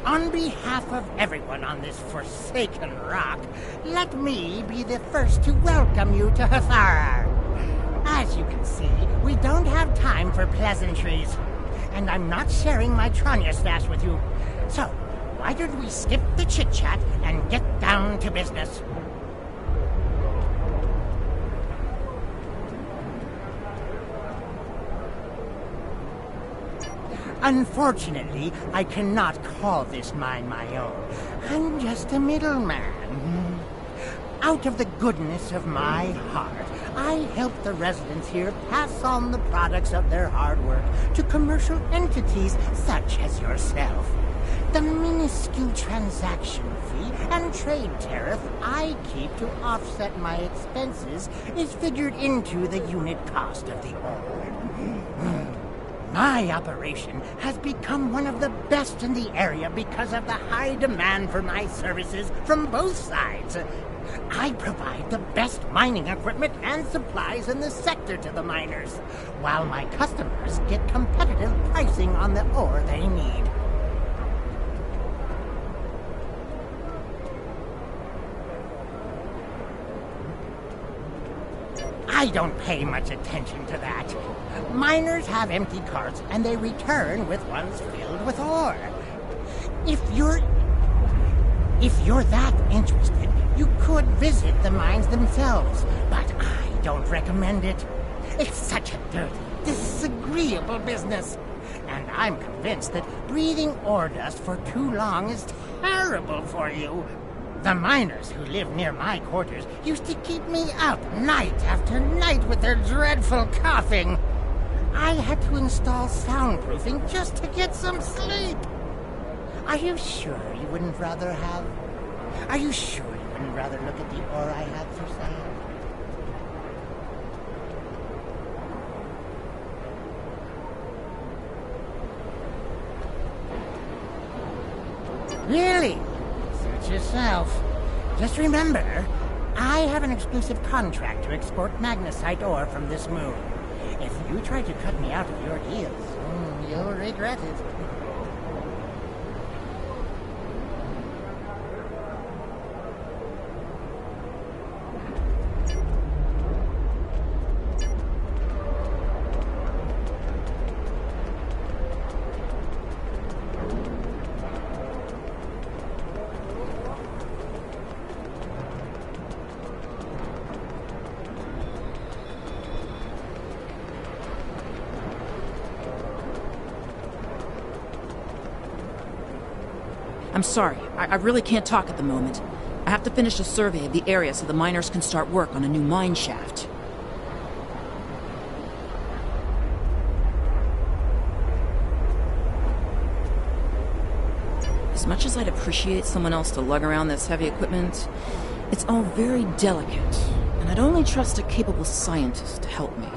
On behalf of everyone on this forsaken rock, let me be the first to welcome you to Hathara. As you can see, we don't have time for pleasantries, and I'm not sharing my Tranya stash with you. So, why don't we skip the chit-chat and get down to business? Unfortunately, I cannot call this mine my own. I'm just a middleman. Out of the goodness of my heart, I help the residents here pass on the products of their hard work to commercial entities such as yourself. The minuscule transaction fee and trade tariff I keep to offset my expenses is figured into the unit cost of the ore. My operation has become one of the best in the area because of the high demand for my services from both sides. I provide the best mining equipment and supplies in the sector to the miners, while my customers get competitive pricing on the ore they need. I don't pay much attention to that. Miners have empty carts, and they return with ones filled with ore. If you're that interested, you could visit the mines themselves, but I don't recommend it. It's such a dirty, disagreeable business, and I'm convinced that breathing ore dust for too long is terrible for you. The miners who live near my quarters used to keep me up night after night with their dreadful coughing. I had to install soundproofing just to get some sleep. Are you sure you wouldn't rather have... Are you sure you wouldn't rather look at the ore I had for sale? Really? Suit yourself. Just remember, I have an exclusive contract to export magnesite ore from this moon. If you try to cut me out of your deals, you'll regret it. I'm sorry, I really can't talk at the moment. I have to finish a survey of the area so the miners can start work on a new mine shaft. As much as I'd appreciate someone else to lug around this heavy equipment, it's all very delicate, and I'd only trust a capable scientist to help me.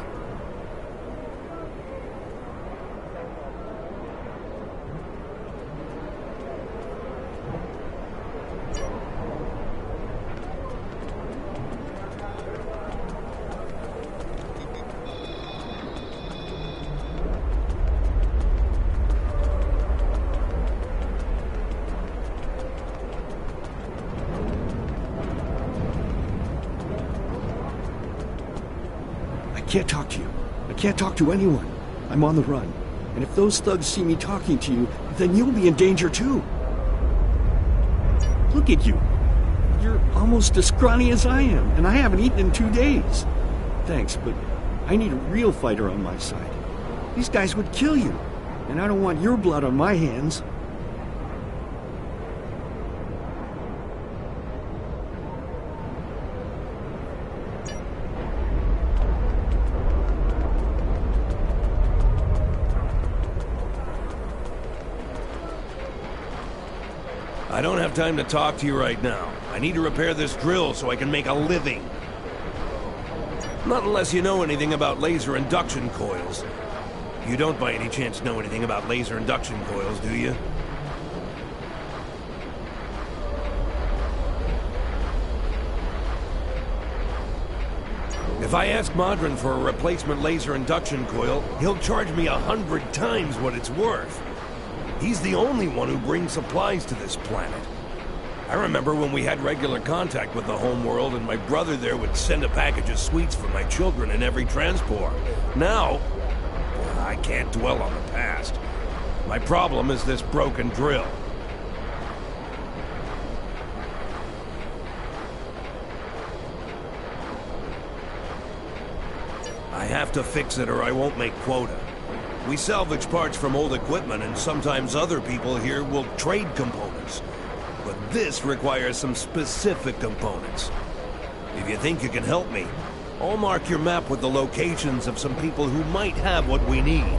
can't talk to you. I can't talk to anyone. I'm on the run. And if those thugs see me talking to you, then you'll be in danger too. Look at you. You're almost as scrawny as I am, and I haven't eaten in 2 days. Thanks, but I need a real fighter on my side. These guys would kill you, and I don't want your blood on my hands. I don't have time to talk to you right now. I need to repair this drill so I can make a living. Not unless you know anything about laser induction coils. You don't by any chance know anything about laser induction coils, do you? If I ask Modron for a replacement laser induction coil, he'll charge me 100 times what it's worth. He's the only one who brings supplies to this planet. I remember when we had regular contact with the homeworld and my brother there would send a package of sweets for my children in every transport. Now, I can't dwell on the past. My problem is this broken drill. I have to fix it or I won't make quota. We salvage parts from old equipment, and sometimes other people here will trade components. But this requires some specific components. If you think you can help me, I'll mark your map with the locations of some people who might have what we need.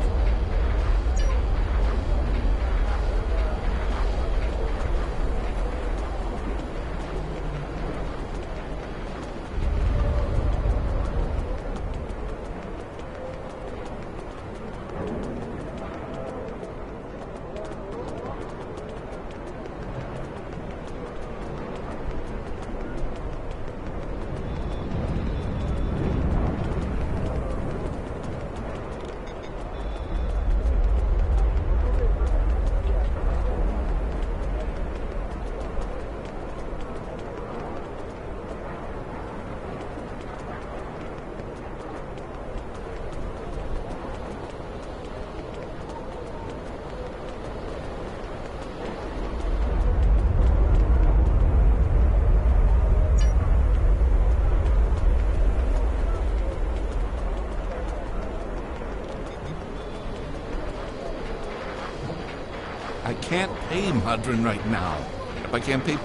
I can't pay Modron right now. If I can't pay...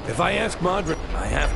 If I ask Modron, I have...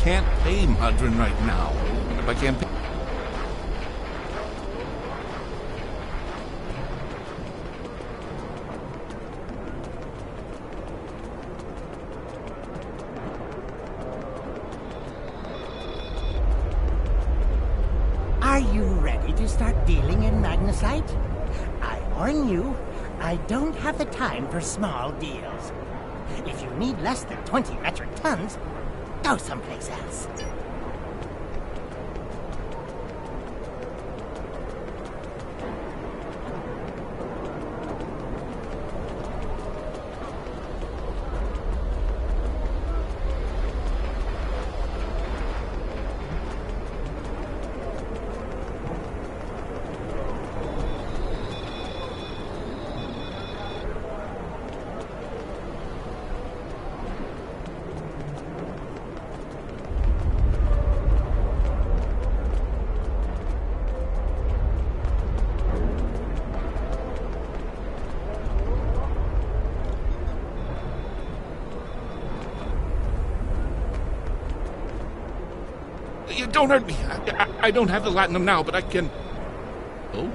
can't pay Madron right now. And if I can't pay... Are you ready to start dealing in magnesite? I warn you, I don't have the time for small deals. If you need less than 20 metric tons, go someplace else. Don't hurt me. I don't have the latinum now, but I can... Oh?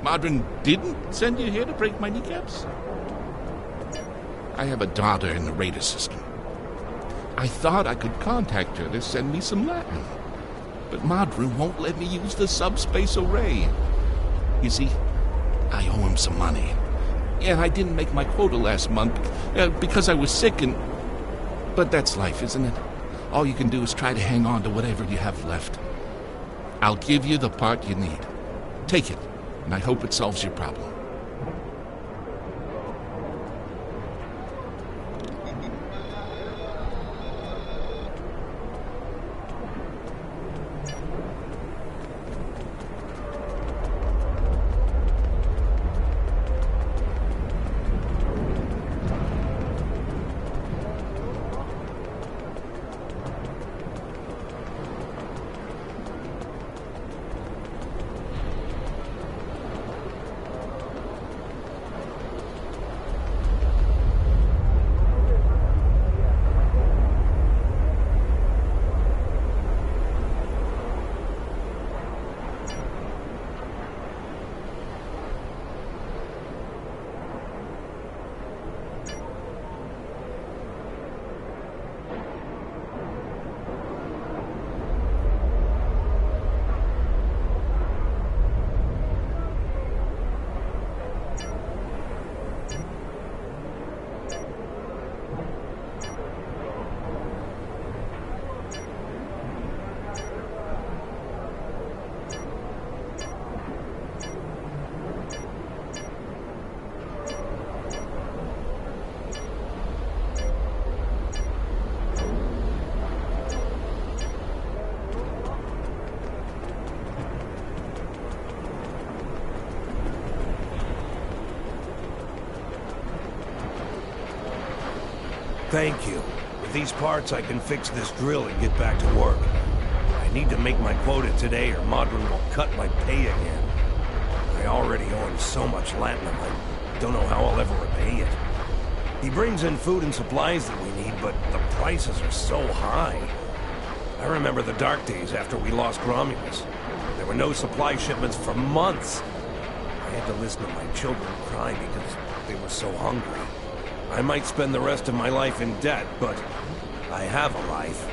Madron didn't send you here to break my kneecaps? I have a daughter in the radar system. I thought I could contact her to send me some latinum. But Madron won't let me use the subspace array. You see, I owe him some money. And I didn't make my quota last month because I was sick and... But that's life, isn't it? All you can do is try to hang on to whatever you have left. I'll give you the part you need. Take it, and I hope it solves your problem. Thank you. With these parts, I can fix this drill and get back to work. I need to make my quota today or Madron will cut my pay again. I already owe him so much latinum, I don't know how I'll ever repay it. He brings in food and supplies that we need, but the prices are so high. I remember the dark days after we lost Romulus. There were no supply shipments for months. I had to listen to my children cry because they were so hungry. I might spend the rest of my life in debt, but I have a life.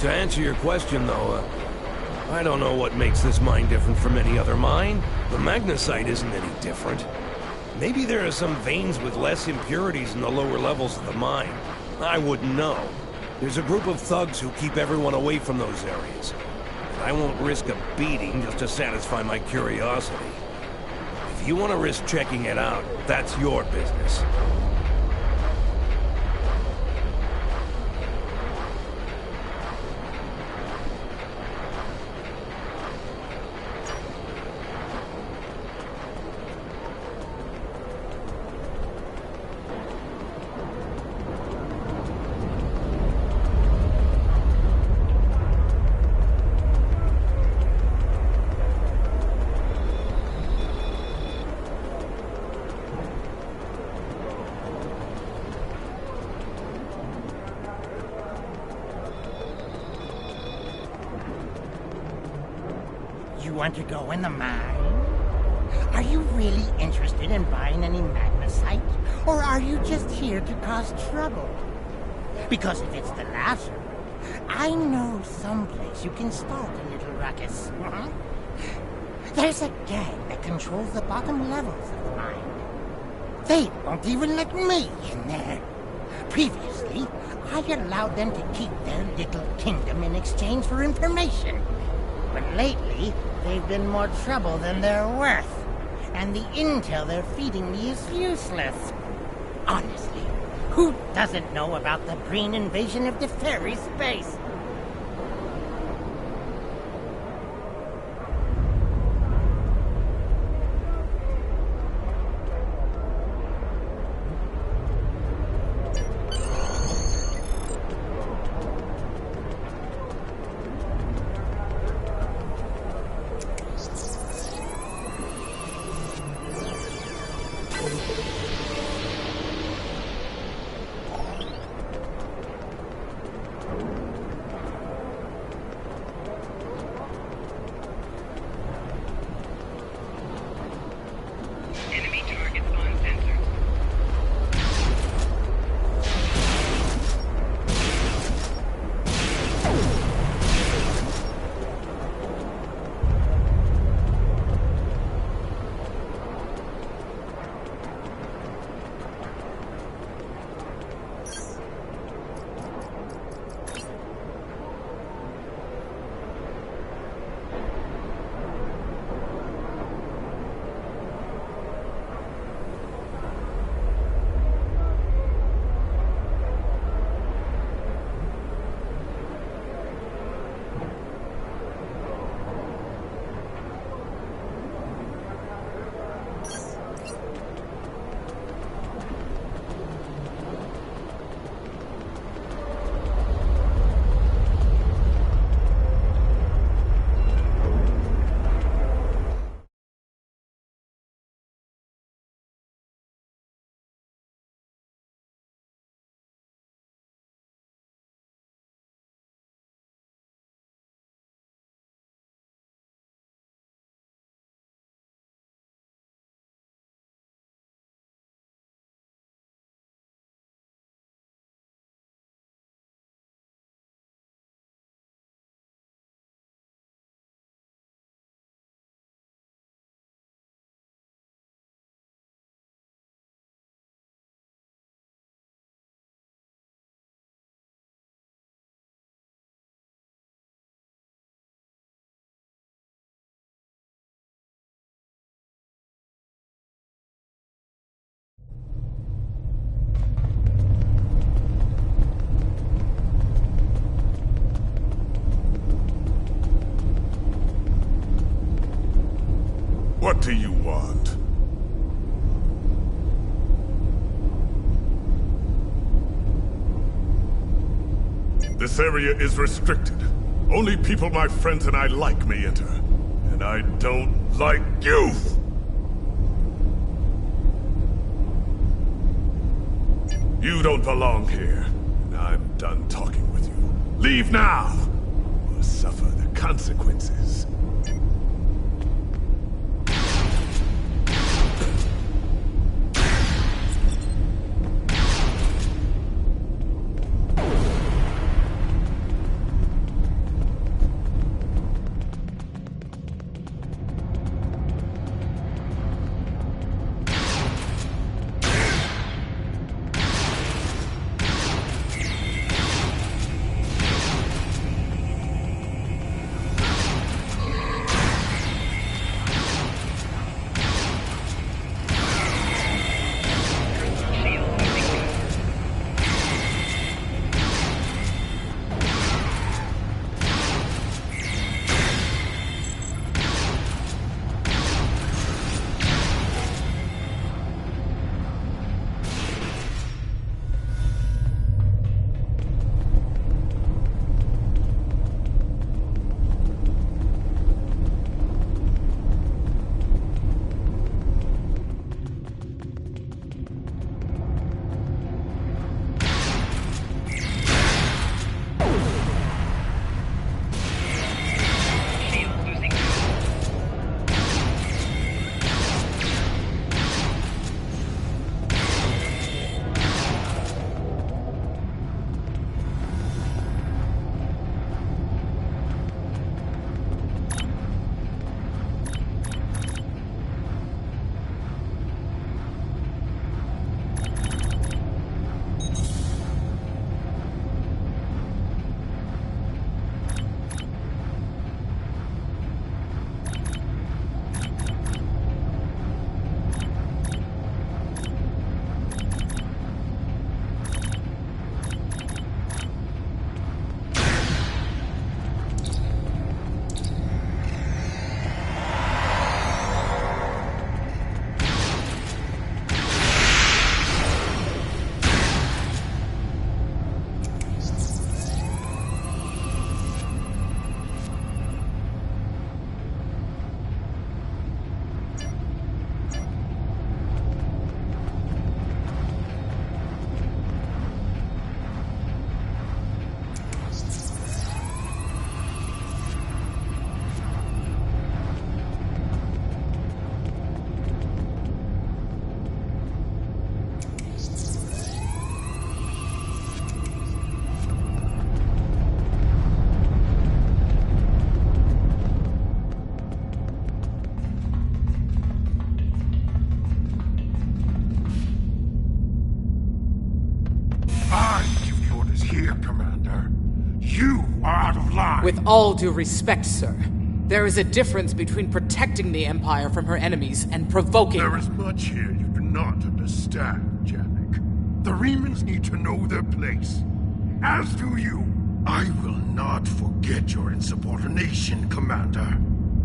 To answer your question, though, I don't know what makes this mine different from any other mine. The magnesite isn't any different. Maybe there are some veins with less impurities in the lower levels of the mine. I wouldn't know. There's a group of thugs who keep everyone away from those areas. And I won't risk a beating just to satisfy my curiosity. If you want to risk checking it out, that's your business. You want to go in the mine? Are you really interested in buying any magnesite? Or are you just here to cause trouble? Because if it's the latter, I know someplace you can start a little ruckus. There's a gang that controls the bottom levels of the mine. They won't even let me in there. Previously, I allowed them to keep their little kingdom in exchange for information. But lately, they've been more trouble than they're worth. And the intel they're feeding me is useless. Honestly, who doesn't know about the Breen invasion of the fairy space? What do you want? This area is restricted. Only people my friends and I like may enter. And I don't like you! You don't belong here. And I'm done talking with you. Leave now! Or suffer the consequences. out of line. With all due respect, sir, there is a difference between protecting the Empire from her enemies and provoking... There is much here you do not understand, Janek. The Remans need to know their place. As do you. I will not forget your insubordination, Commander.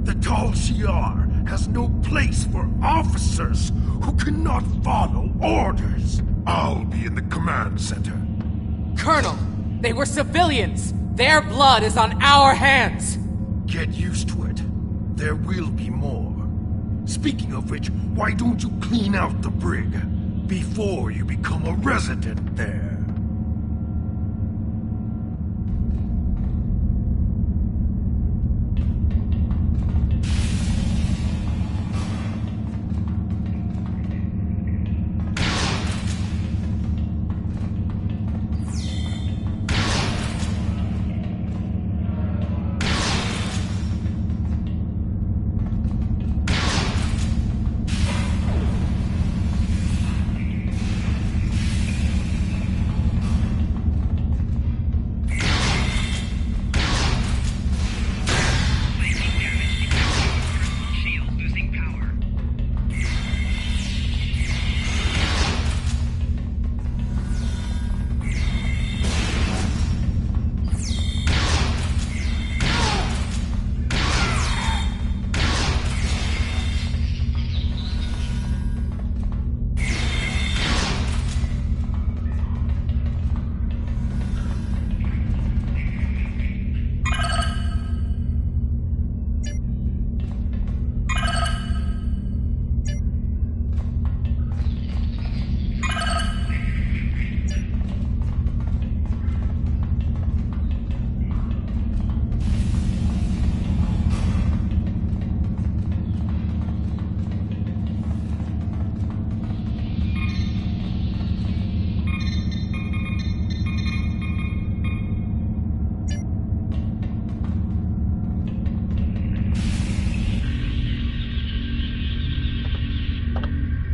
The Tal Shiar has no place for officers who cannot follow orders. I'll be in the command center. Colonel, they were civilians. Their blood is on our hands. Get used to it. There will be more. Speaking of which, why don't you clean out the brig before you become a resident there?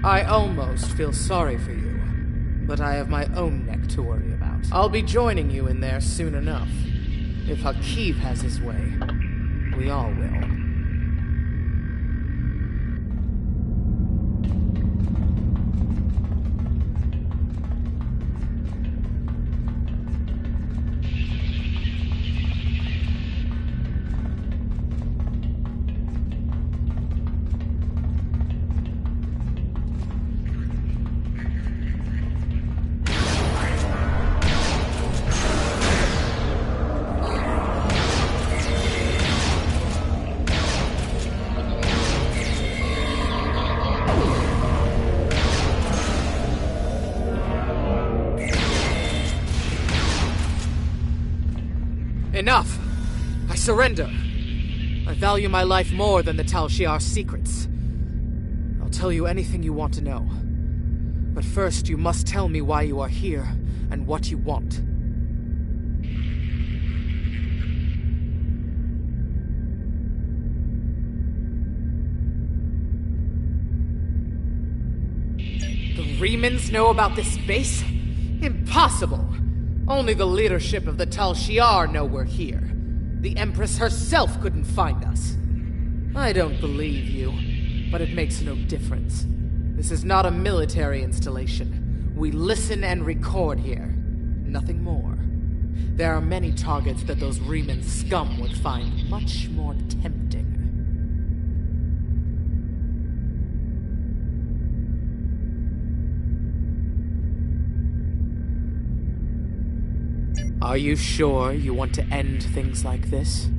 I almost feel sorry for you, but I have my own neck to worry about. I'll be joining you in there soon enough. If Hakeeb has his way, we all will. Enough! I surrender. I value my life more than the Tal Shiar's secrets. I'll tell you anything you want to know. But first, you must tell me why you are here and what you want. The Remans know about this base? Impossible! Only the leadership of the Tal Shiar know we're here. The Empress herself couldn't find us. I don't believe you, but it makes no difference. This is not a military installation. We listen and record here. Nothing more. There are many targets that those Reman scum would find much more tempting. Are you sure you want to end things like this?